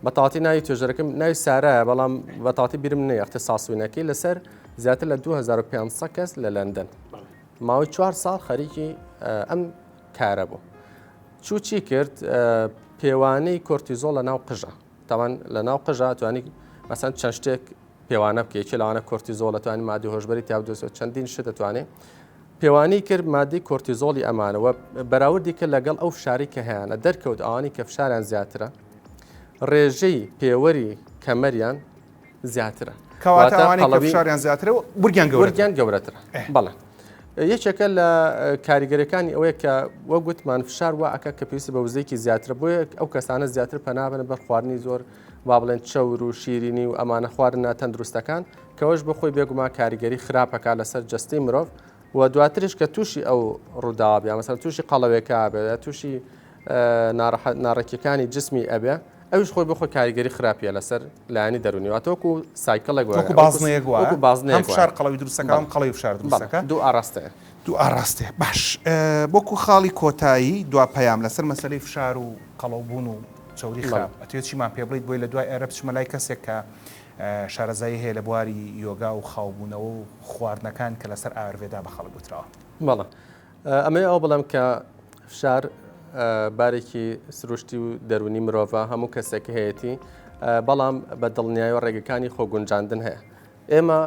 بەتاڵی ناوی توێژەکەم ناوی سارایە بەڵام بەتاڵی بیرم نیە اختصاصوینەکەی لەسەر زیاتر لە 2500 کەس لە لەندەن ماوەی 4 ساڵ خەریکی ئەم کارە بوو چی کرد پێوانەی کۆرتیزۆل لە ناو قژە تاوان لە ناو قژە توانی مەسەن چەند شتێک پێوانە بکەیەکی لەوانە کۆرتیزۆل لە توانی مادی هۆشبەری تاودۆسەوە چەندین شت دەتوانێت پێوانی کرد مادی کۆرتیزۆلی ئەمانەوە بەراوردی کرد لەگەڵ ئەو فشاری کە هەیەە دەرکەوت ئەوانی کە فشاریان زیاترە ڕێژەی پێوەری کەمەریان زیاترە کەواتە فشاریان زیاترە و ورگیان گەورەترە بەڵێ یەکێکە لە کاریگەریەکانی ئەوەیە کە وە گوتمان فشار واکە کە پێویستی بە وزەیەکی زیاترە بۆیە ئەو کەسانە زیاتر پەنابن بەر خواردنی زۆر با بڵێن چەور و شیرینی و ئەمانە خواردنە تەندروستەکان کەەوەش بخۆی بێگومان کاریگەری خراپەکە لەسەر جەستەی مرۆڤ و دواترش کە تووشی ئەو ڕووداوە بێ مەسەڵەن تووشی قەڵەوێکە بێ تووشی ناڕەکیەکانی جسمی ئەبێ ئەوش خۆی بخۆی کاریگەری خراپیە لەسەر لایانی دەرونیواتۆکو سایکڵێک بازنەیە فشار قەڵەوی دروستەکان قەڵەوی فشار دروستەکە دوو ئاراستەیە دوو ئاراستەیە باش بۆکو خاڵی کۆتایی دوا پەیام لەسەر مەسلەی فشار و قەڵەوبوون و چوری خراپ ئەتوێت چیمان پێ بڵیت بۆی لە دوای ئێرە بچمە لای کەسێک کە شارەزایی هەیە لە بواری یۆگا و خاوبوونەوە و خواردنەکان کە لەسەر ئاوێدا بە خەڵک گوتراوە بەڵێ ئەمە ئەو بڵم کە فشار بارێکی سروشتی و دەرونی مرۆڤ هەموو کەسێکی هەیەی بەڵام بە دڵنیایی و ڕێگەکانی خۆگونجاندن هەیە ئێمە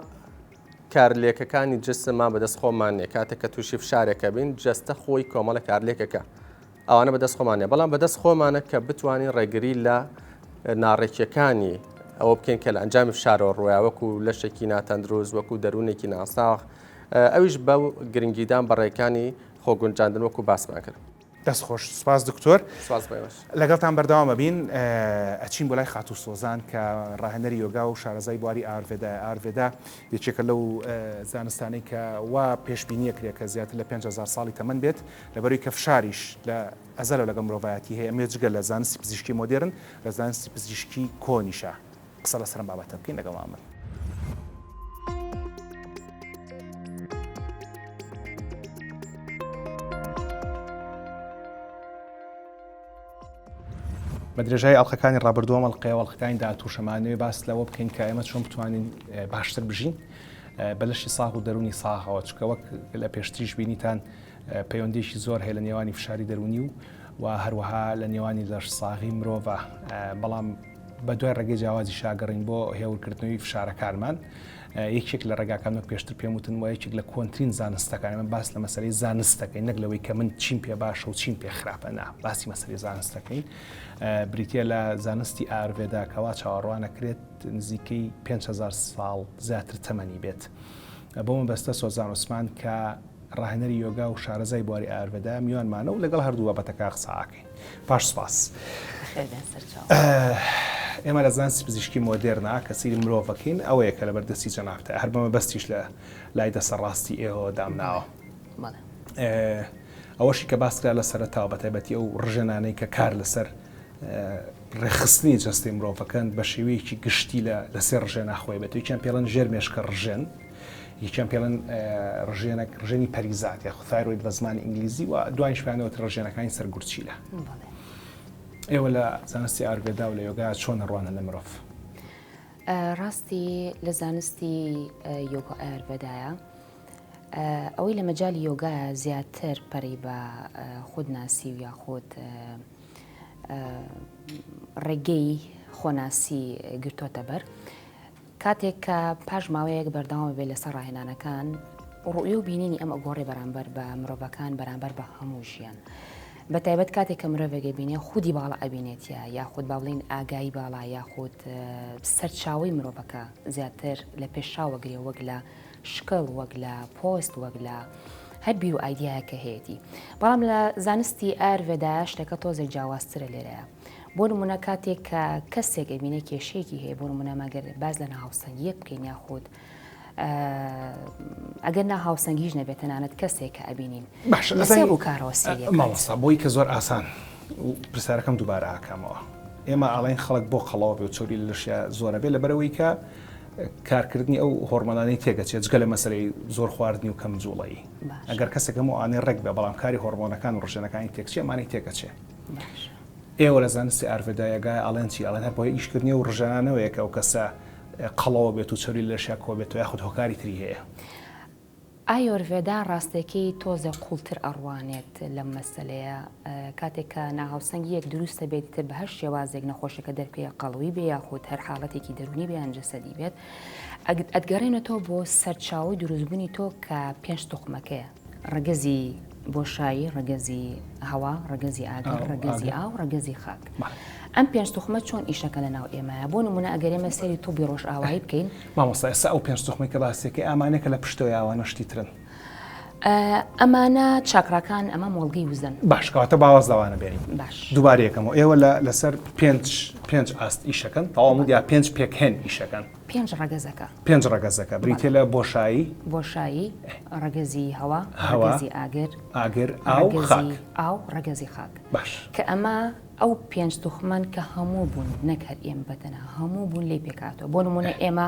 کارلێکەکانی جسممان بەدەست خۆمانێ کاتێک کە تووشی فشارێکە بین جەستە خۆی کۆمەڵە کارلێکەکە ئەوانە بەدەست خۆمانێ بەڵام بەدەست خۆمانە کە بتوانین ڕێگری لە ناڕێکیەکانی ئەوە بکەین کە لە ئەنجامی فشارەوە ڕۆیا وەکو لەشێکی ناتەندروست وەکو دەروونێکی ناساغ ئەویش بەو گرنگیدان بەڕێکانی خۆگونجاندن وەکو باسمان کرد دەست خۆش سپاس دکتۆر لەگەڵتان بەردەوامە بین ئەچین بۆ لای خاتوو سۆزان کە ڕاهێنەری یۆگا و شارەزای بواری ئاروێدا یەکێکە لەو زانستانەی کە وا پێشبینیە کرێت کە زیاتر لە 5000 ساڵی تەمەن بێت لەبەروی کە فشاریش لە ئەزەلە لەگەڵ مرۆڤایەتی هەیە ئەمێ جگە لە زانستی پزیشکی مۆدێرن لە زانستی پزیشکی کۆنیشە قسە لەسەرم بابەتە بکەین لەگەڵ من. بە درێژای ئەڵلقەکانی ڕابردووە ئەڵلقەیە ئەڵلقەکانی داهاتووشەمانەوێ باس لەوە بکەین کە ئێمە چۆن بتوانین باشتر بژین بەلەشی ساغ و دەرونی ساغەوە چکە وەک لە پێشتریش بینیتان پەیوەندیشی زۆر هەیە لە نێوانی فشاری دەرونی و هەروەها لە نێوانی لەش ساغی مرۆڤە بەڵام بە دوای ڕێگەی جیاوازی شاگەڕین بۆ هێورکردنەوەی فشارەکانمان یەکێک لە ڕێگاکان پێشتر پێم وتن و یەکێک لە کۆنترین زانستەکان من باس لە مەسەرەی زانستەکەی نەک لەوەی کە من چیم پێ باشە و چیم پێ خراپە نا باسی مەسەری زانستەکەین بریتە لە زانستی ئاروێدا کەوا چاوەڕوانەکرێت نزیکەی 5000 ساڵ زیاتر تەمەنی بێت بۆ من بەستە سۆزان عوسمان کە ڕاهێنەری یۆگا و شارەزای بواری ئاروێدا میوانمانە و لەگەڵ هەردوو بابەتەکە قسەکەین پاش سپاس. ئێمە لە زانستی پزیشکی مۆدێرنا کە سیری مرۆڤەکەین ئەوەیە کە لە بەردەستی جەنابتە هەر بەمە بەستیش لە لای دەسەڕاستی ئێوە دامناوە ئەوەشی کە باسکرا لە سەرەتاوە بەتایبەتی ئەو ڕژێنانەی کە کار لەسەر ڕێخستنی جەستی مرۆڤەکەن بە شێوەیەکی گشتی لەسێ ڕژێ ناخۆی بێت یەکیان پێڵەن ژێر مێشکە ڕژێن یەکیان پێڵەن ڕژێنی پەریزات یاخو تایرۆید بە زمانی ئینگلیزی و دوایشپیانەوەت ڕژێنەکانی سەرگورچیلە ئێوە لە زانستی ئاروێدا و لە یۆگا چۆن ڕوانە لە مرۆڤ؟ ڕاستی لە زانستی یۆگا ئاروێدایە ئەوەی لە مەجای یۆگا زیاتر پەری بە خودناسی و یاخود ڕێگەی خۆناسی گرتوۆتە بەر کاتێک کە پاش ماوەیەک بەردەوام بێت لەسەر ڕاهێنانەکان ڕوئی و بینینی ئەم ئەگۆڕێ بەرامبەر بە مرۆڤەکان بەرامبەر بە هەموو ژیان بە تایبەت کاتێک کە مرۆڤێکی بینێ خودی باڵا ئەبینێتە یاخود با بڵین ئاگایی باڵا یاخود سەرچاوی مرۆڤەکە زیاتر لە پێشاوەگرێ وەک لە شکڵ وەک لە پۆست وەک لە هەر بیر و ئایدیایەکە هەیەی. بەڵام لە زانستی ئایوێدا شتەکە تۆزێک جیاوازترە لێرەیە. بۆ نمونە کاتێک کە کەسێک ئەبینێ کێشەیەکی هەیە بۆ نمونە مەگەر باز لە ناهاوسەنگیەک بکەین یاخود ئەگەر ناهاوسەنگیش نەبێت تەنانەت کەسێک کە ئەبینین لەسەر و کارەوە سێریەکە. مامۆستا بۆی کە زۆر ئاسان و پرسیارەکەم دووبارە ئاکەمەوە. ئێمە ئاڵین خەڵک بۆ قەڵەوە بێ و چۆری لەشیا زۆرە بێ لەبەرەوەی کە کارکردنی ئەو هۆرمۆنانەی تێگەچێت جگە لە مەسەرەی زۆر خواردنی و کەم جوڵایی. ئەگەر کەسێکم و ئاانێ ڕێک بێ بەڵام کاری هۆرمۆنەکان و ڕژێنەکانی تێکچێ ئەمانی تێگەچێ. ئێوە لە زانستی ئایوێدایەگای ئاڵێن چی ئاڵێن هەر بۆی ئیشکردنی و ڕژانەوەیەکە ئەو کەسە قەڵەوە بێت و چۆری لەشیا کۆ بێت و یاخود هۆکاری تری هەیە. ئایۆرڤێدا ڕاستێکی تۆزە قوڵتر ئەڕوانێت لەم مەسەلەیە کاتێک کە ناهاوسەنگیەک دروستە بێت تر بە هەر شێوازێک نەخۆشەکە دەرکەیە قەڵوی بێ یاخود هەر حاڵەتێکی دەرونی بێیان جەسەدی بێت ئەتگەڕێنێتەوە بۆ سەرچاوی دروستبوونی تۆ کە 5 توخمەکەیە ڕگەزی بۆشایی ڕگەزی هەوا ڕگەزی ئاگەر ڕگەزی ئاو ڕگەزی خاک. ئەم 5 توخمە چۆن ئیشەکە لە ناو ئێمەیە بۆ نمونە ئەگەر ئێمە سەری تۆبی ڕۆژ ئاوایی بکەین مامۆستا ئێستا ئەو 5 توخمەی کە باسێکی ئامانێکە لە پشتەوەی ئاوانە شتیترن. ئەمانە چاکراکان ئەمە مۆڵگەی وزن. باشکەواتە باواز داوانە بێنین. باش دووبارەیەکەمەوە ئێوە لەسەر 5 ئاست ئیشەکەن تەواو یا 5 پێکهێن ئیشەکەن. 5 ڕگەزەکە 5 ڕگەزەکە بریتێ لە بۆشایی ڕگەزی هەوا ڕگەزی ئاگر ئاو خاک ئاو ڕگەزی خاک. باش کە ئەمە ئەو 5 توخمان کە هەموو بوون نەک هەر ئێمە بەتەنە هەموو بوون لێ پێکاتەوە بۆ نمونە ئێمە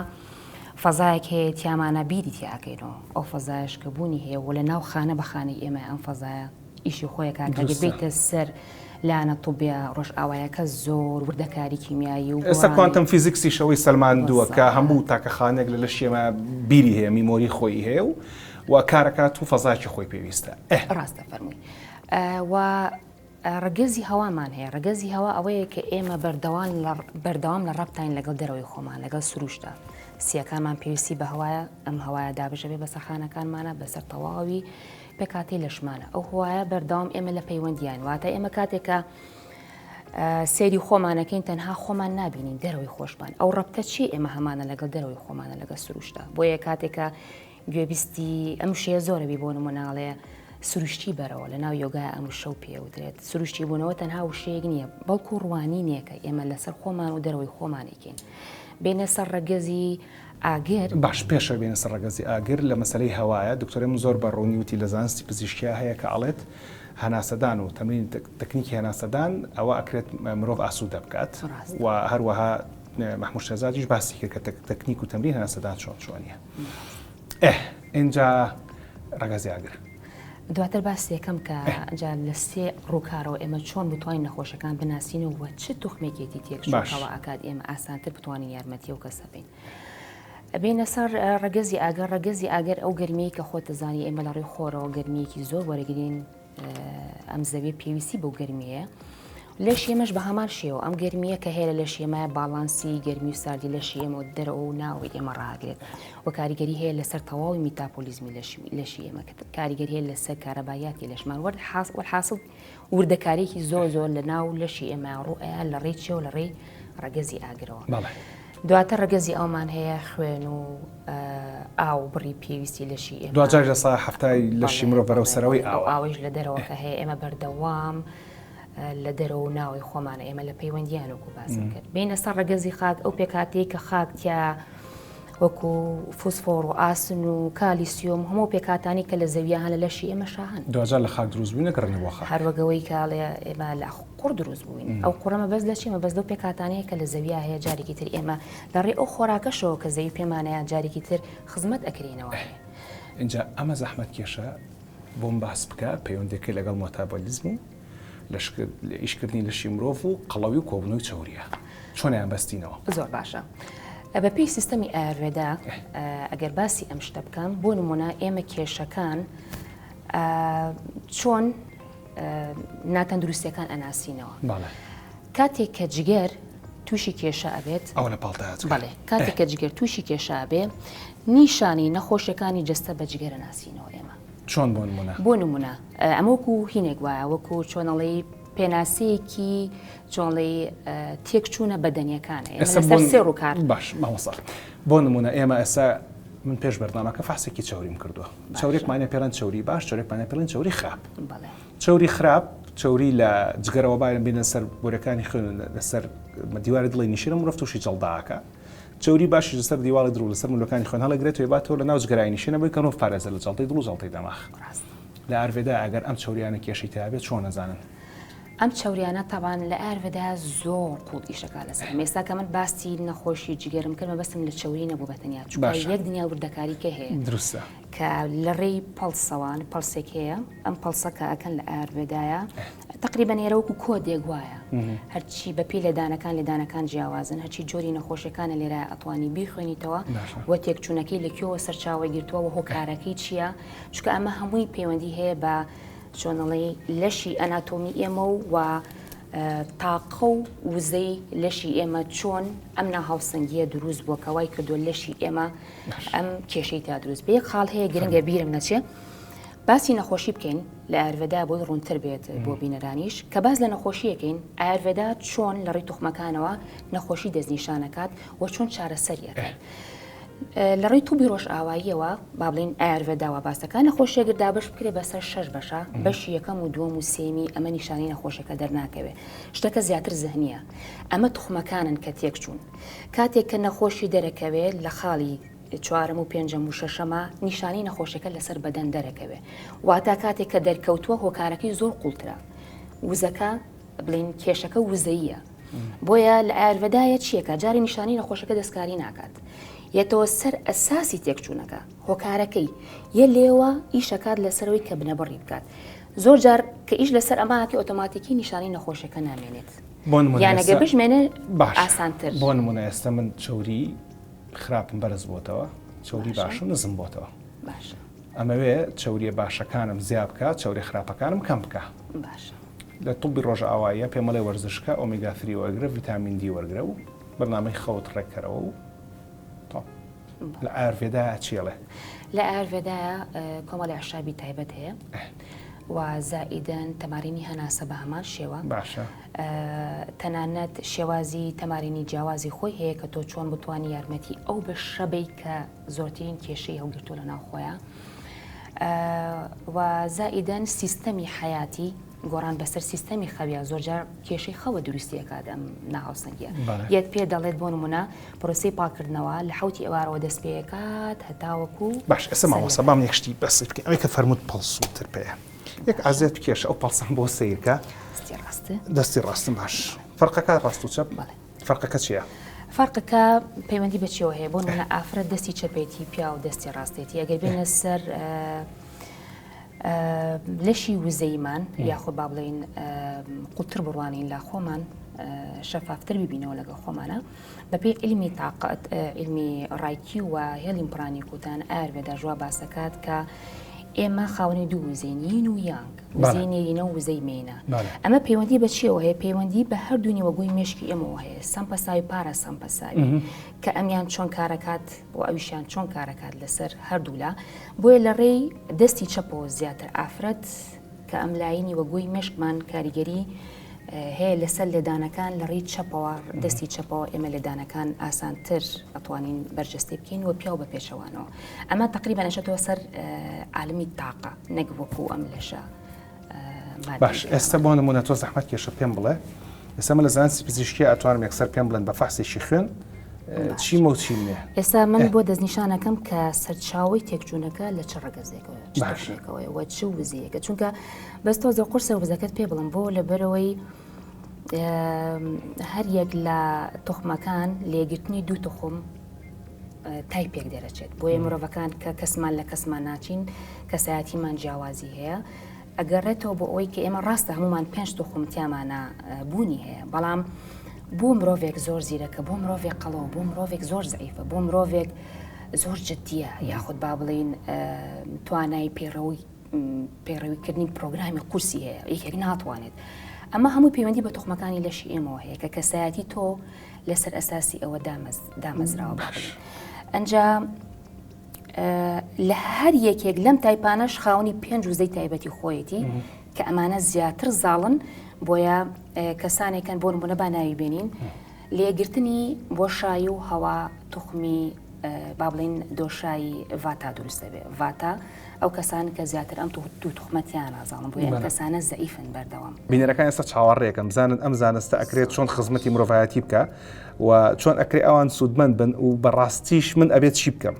فەزایەک هەیە تیامانە بیری تیاکەینەوە ئەو فەزایش کە بوونی هەیە و لە ناو خانە بەخانەی ئێمە ئەم فەزایە ئیشی خۆیەکە کە بێتە سەر لاەنە تووبیا ڕۆژ ئاوایەکە زۆر وردەکاری کیمیایی و ئێستا کوانتم فیزیکسی شەوەی سەلماندووە کە هەموو تاکەخانێک لە شێمە بیری هەیە میمۆری خۆی هەیە و کارەکات و فەزایکی خۆی پێویستە. ڕاستە فەرمووی و ڕگەزی هەوامان هەیە ڕگەزی هەوا ئەوەیە کە ئێمە بەردەوام لە ڕابتین لەگەڵ دەرەوەی خۆمان لەگەڵ سروشتە سیەکانمان پێویستی بە هەوایە ئەم هەوایە دابژەبێ بە سەخانەکانمانە بەسەر تەواوی پێکاتی لەشمانە ئەو هەوایە بەردەوام ئێمە لە پەیوەندیان واتە ئێمە کاتێکە سێری خۆمانەکەین تەنها خۆمان نبینین دەرەوەی خۆشمان ئەو ڕەبتە چی ئێمە هەمانە لەگەڵ دەرەوەی خۆمانە لەگەڵ سروشتە بۆیە کاتێکە گوێبیستی ئەم شەیە زۆرەبی بۆ نموناڵێ سروشتی بەرەوە لە ناو یۆگای ئەم شەو پێوترێت سروشتی بوونەوە تەنها وشەیەک نییە بەڵکو ڕوانی نییەکە ئێمە لەسەر خۆمان و دەرەوەی خۆمانێکین بینە سەر ڕگەزی ئاگر باش پێشە بینە سەر ڕگەزی ئاگر لە مەسلەی هەوایە دکتۆرێم زۆر بەڕوونی وتی لە زانستی پزیشکیا هەیە کە ئەڵێت هەناسەدان و تەمرین تەکنیکی هەناسەدان ئەوە ئەکرێت مرۆڤ ئاسوودە بکات و هەروەها محمود شێزادیش باسی کرد کە تەکنیک و تەمرین هەناسەدان چۆنیە. اینجا ڕگەزی ئاگر دواتر باسی یەکەم کە لە سێ ڕووکارەوە ئێمە چۆن بتوانین نەخۆشەکان بناسیینەوە و چ توخمێکێتی تێکشەوە ئاکات ئێمە ئاسانتر بتوانین یارمەتی و کەسە بین. بینە سەر ڕگەزی ئاگەر ئەو گەرمیەی کە خۆت دەزانی ئێمە لە ڕێی خۆرەوە گەرمیەکی زۆر وەرەگرین ئەم زەوێ پێویستی بەو گەرمیەیە لەش ئێمەش بە هەمان شێوە ئەم گەرمیە کە هەیە لە شێمایە باڵانسی گەرمی و ساردی لە شێمە و دەرەوە و ناوی ئێمە ڕاگرێت و کاریگەری هەیە لەسەر تەواوی میتاپۆلیزمی لەشی ئێمە کاریگەری هەیە لەسەر کارەبایاتی لەشمان وەرحاصل وردەکارێکی زۆر لە ناو لەشی ئێمە ڕوئەیە لە ڕێی چێ و لە ڕێی ڕگەزی ئاگرەوە. دواتر ڕگەزی ئەومان هەیە خوێن و ئاو بڕی پێویستی لەشی ئێمە دوجار لە سا هەفتای لەشی مرۆڤ بەرەو سەرەوەی ئاوش لە دەرەوە کە هەیە ئێمە بەردەوام لە دەرەوە ناوی خۆمانە ئێمە لە پەیوەندیان وەکو باسم کرد بینە سەر ڕگەزی خاک ئەو پێکاتەیە کە خاکتیا وەکو فوسفۆر و ئاسن و کالیسیۆم هەموو پێکاتانی کە لە زەویان لە لەشی ئێمە شاهن دوجار لە خاک دروست بووین نەکردنەوە هەروەگەوەی کاڵێ ئێمە لە قوڕ دروست بووین ئەو قوڕەمە بەس لە چیمە بەس دەو پێکاتانەیە کە لە زەویا هەیە جارێکی تر ئێمە لە ڕێ ئەو خۆراکەشەوە کە زەوی پێمانەیە جارێکی تر خزمەت ئەکرێنەوە. اینجا ئەمە زەحمەت کێشە بۆم باس بکە پەیوەندەکەی لەگەڵ مۆتابۆلیزم و لە ئیشکردنی لەشی مرۆڤ و قەڵەوی و کۆبنەوەی چاوریە چۆنیان بەستینەوە. زۆر باشە. بە پێی سیستەمی ئایوێدا ئەگەر باسی ئەم شتە بکەم بۆ نمونە ئێمە کێشەکان چۆن ناتەندروستیەکان ئەناسینەوە. کاتێک کە جگەر تووشی کێشە ئەبێت ئەو لە پاڵتەات بەڵێ کاتێک کە جگەر تووشی کێشە بێ نیشانی نەخۆشیەکانی جەستە بە جگەرە ناسینەوە ئێمە چۆن بۆ نمونە بۆ نمونە ئەمەوەکو هینێک وایە وەکو چۆنەڵی پێناسەیەکی چۆنڵی تێکچوونە بەدەنیەکانە لەسەر سێ ڕووکار باش ماوەسا بۆ نمونە ئێمە ئێستا من پێش بەرنامەکە فاسێکی چاوریم کردووە چاورێکمانە پێڵەن چوری باش چۆرێکمانە پێڵەن چوری خراپ چوری خراپ چوری لە جگەرەوە باەن بینە سەر بۆرەکانی خوێن لەسەر دیواری دڵی نیشیرە مرۆڤ تووشی جەڵداکە چوری باشی لەسەر دیواڵی درو لەسەر ملوەکانی خوێن هەڵەگرێتەوە باتەوە لە ناو جگەرای نیشینە بۆی کەنۆ پارێزە لە جەڵتەی دڵ و جەڵتەی دەماغ لە ئەروێدا ئەگەر ئەم چوریانە کێشی تابێت چۆن نەزانن ئەم چوریانە تاوان لە ئەروێدا زۆر قوڵ ئیشەکە لەسەر مێستا کە من باسی نەخۆشی جگەرم کردمە بەسم لە چوری نەبوو بەتەنیا چوە یەک دنیا وردەکاریکە هەیە درستە کە لە ڕێی پەڵسەوان پەلسێک هەیە ئەم پەلسەکە ئەکەن لە ئەروێدایە تقریبا نێرەوەکو کۆدێک وایە هەرچی بەپی لێدانەکان جیاوازن هەرچی جۆری نەخۆشیەکانە لێرە ئەتوانی بیخوێنیتەوە وە تێکچوونەکەی لەکوێوە سەرچاوە گرتووە هۆکارەکەی چییە چکە ئەمە هەمووی پەیوەندی هەیە بە چۆنەڵی لەشی ئەناتۆمی ئێمە و تاقە و وزەی لەشی ئێمە چۆن ئەم ناهاوسەنگیە دروست بووکەوای کردو لەشی ئێمە ئەم کێشەی تا دروست بێ خاڵ هەیە گرنگە بیرم نەچێ باسی نەخۆشی بکەین لە ئەروێدا بۆی ڕوونتر بێت بۆ بینەرانیش کە باز لە نەخۆشیەکەین ئەروێدا چۆن لە ڕێی توخمەکانەوە نەخۆشی دەستنیشانەکات و چۆن چارەسەریەکات لە ڕێی تووبی ڕۆژ ئاواییەوە با بڵین ئەروێداوە باسەکە نەخۆشیەگردا بەش بکرێ بەسەر 6 بەشە بەشی یەکەم و دووەم و سێمی ئەمە نیشانی نەخۆشەکە دەرناکەوێت شتەکە زیاتر زەهنیە ئەمە توخمەکانن کە تێکچوون کاتێک کە نەخۆشی دەرەکەوێت لە خاڵی چوارم و پێنجەم و شەشەمە نیشانی نەخۆشەکە لەسەر بەدەن دەرەکەوێت واتە کاتێک کە دەرکەوتووە هۆکارەکەی زۆر قوڵترە وزەکە بڵین کێشەکە وزەیە بۆیە لە ئەروێدایە چیەکە جاری نیشانی نەخۆشەکە دەستکاری ناکات یەتەوە سەر ئەساسی تێکچوونەکە هۆکارەکەی یە لێوە ئیشەکات لەسەرەوەی کە بنەبڕی بکات زۆر جار کە ئیش لەسەر ئەماکە ئۆتۆماتیکی نیشانی نەخۆشەکە نامێنێت یانەگە بژمێنێ ئاسانتر بۆ نمونە ئێستا من چوری خراپم بەرز بۆتەوە چوری باشم نزم بۆتەوە باشە ئەمەوێ چوریە باشەکانم زیاب بکە چوری خراپەکانم کەم بکە باشە لە تووبی ڕۆژ ئاواییە پێمەڵێ وەرزشکە ئۆمیگا 3 وەرگرە ڤیتامین دی وەرگرە و بەرنامەی خەوت ڕێککەرەوە و لە ئەروێدا چێڵێ لە ئەروێدایە کۆمەڵی عشابی تایبەت هەیە و زائیدەن تەمارینی هەناسە بە هەمان شێوە باشە تەنانەت شێوازی تەمارینی جیاوازی خۆی هەیە کە تۆ چۆن بتوانانی یارمەتی ئەو بە شەبەی کە زۆرترین کێشەی هەڵگرتووە لە ناوخۆیە و زائیدەن سیستەمی حیاتی گۆڕان بەسەر سیستەمی خەویە زۆرجار کێشەی خەوە دروستیەکات ئەم ناهاوسەنگیە یەت پێ دەڵێت بۆ نمونە پرۆسی پاکردنەوە لە حوتی ئەوارەوە دەست پێکات هەتاوەکو باش ئێستا ماوەسە بام یەکشتی بەس بکەین ئەوەی کە فەرمووت پەڵسووتر پێەیە یەک ئازێت کێشە ئەو پەڵسەم بۆ سیرکە دەستی ڕاستم باش فەرقەکە ڕاست و چەپ فەرقەکە چییە؟ فەرقەکە پەیوەندی بەچیەوە هەیە بۆ نمونە ئافرەت دەستی چەپێتی پیا و دەستی ڕاستێتی ئەگەر بێنە سەر لەشی وزەیمان یاخود با بڵێن قوڵتر بڕوانین لا خۆمان شەفافتر ببینەوە لەگەڵ خۆمانە بەپێ علمی تااقەت علمی ڕایکی و هێڵیم پرانی کوتان ئەروێدا ژوا باسەکات کە ئێمە خاوەنی دوو وزێنین و یانگ وزەی نێرینە و وزەی مێنە ئەمە پەیوەندی بە چیەوە هەیە پەیوەندی بە هەردوو نیوەگوی مێشکی ئێمەوە هەیە سەمپەساوی پارە سەمپەساوی کە ئەمیان چۆن کارەکات و ئەویشیان چۆن کارەکات لەسەر هەردوولا بۆیە لە ڕێی دەستی چەپەوە زیاتر ئافرەت کە ئەم لاینی وەگوی مێشکمان کاریگەری هەیە لەسەر لێدانەکان لە ڕێی چەپەوە دەستی چەپەوە ئێمە لێدانەکان ئاسانتر ئەتوانین بەرجەستی بکەین و پیا و بە پێچەوانەوە ئەمە تقریبا نەشێتەوە سەر عالمی تاقە نەک وەکو ئەم لەشە باش ئێستا بۆ نمونە تۆ زەحمەت کێشە پێم بڵێ ئێستا من لە زانستی پزیشکی ئەتوانم یەکسەر پێم بڵێن بە فاسێکی خوێن چیم و چیم نییە ئێستا من بۆ دەستنیشانەکەم کە سەرچاوی تێکچوونەکە لە چ ڕەگەزێکەوەی وە چ وزەیەکە چونکە بەستۆ زە قورسە وزەکەت پێ بڵم بۆ لەبەرەوەی هەر یەک لە تۆخمەکان لێگرتنی دوو تخم تای پێک دەرەچێت بۆیە مرۆڤەکان کە کەسمان لە کەسمان ناچین کەسایەتیمان جیاوازی هەیە ئەگەڕێتەوە بۆ ئەوەی کە ئێمە ڕاستە هەمومان 5 تخم تیامانە بوونی هەیە بەڵام بۆ مرۆڤێک زۆر زیرەکە بۆ مرۆڤێک قەڵەوە بۆ مرۆڤێک زۆر زەعیفە بۆ مرۆڤێک زۆر جددیە یاخود با بڵین توانای پێڕەویکردنی پرۆگرامی قورسی هەیە یەکێک ناتوانێت ئەمە هەموو پەیوەندی بە تۆخمەکانی لەشی ئێمەوە هەیە کە کەسایەتی تۆ لەسەر ئەساسی ئەوە دامەزراوە بابڵین ئەنجا لە هەر یەکێک لەم تایپانەش خاوەنی 5 وزەی تایبەتی خۆیەتی کە ئەمانە زیاتر زاڵن بۆیە کەسانێکن بۆ نمونە با ناوی بێنین لێگرتنی بۆ شایی و هەوا توخمی با بڵین دۆشایی ڤاتا دروستە بێ ڤاتا ئەو کەسان کە زیاتر ئەم دوو توخمەتیان نازاڵن بۆ ئەم کەسانە زەئیفن بەردەوام. بینەرەکان ئێستا چاوەڕێکم بزانن ئەم زانستە ئەکرێت چۆن خزمەتی مرۆڤایەتی بکە و چۆن ئەکرێ ئەوان سوودمەند بن و بەڕاستیش من ئەبێت چی بکەم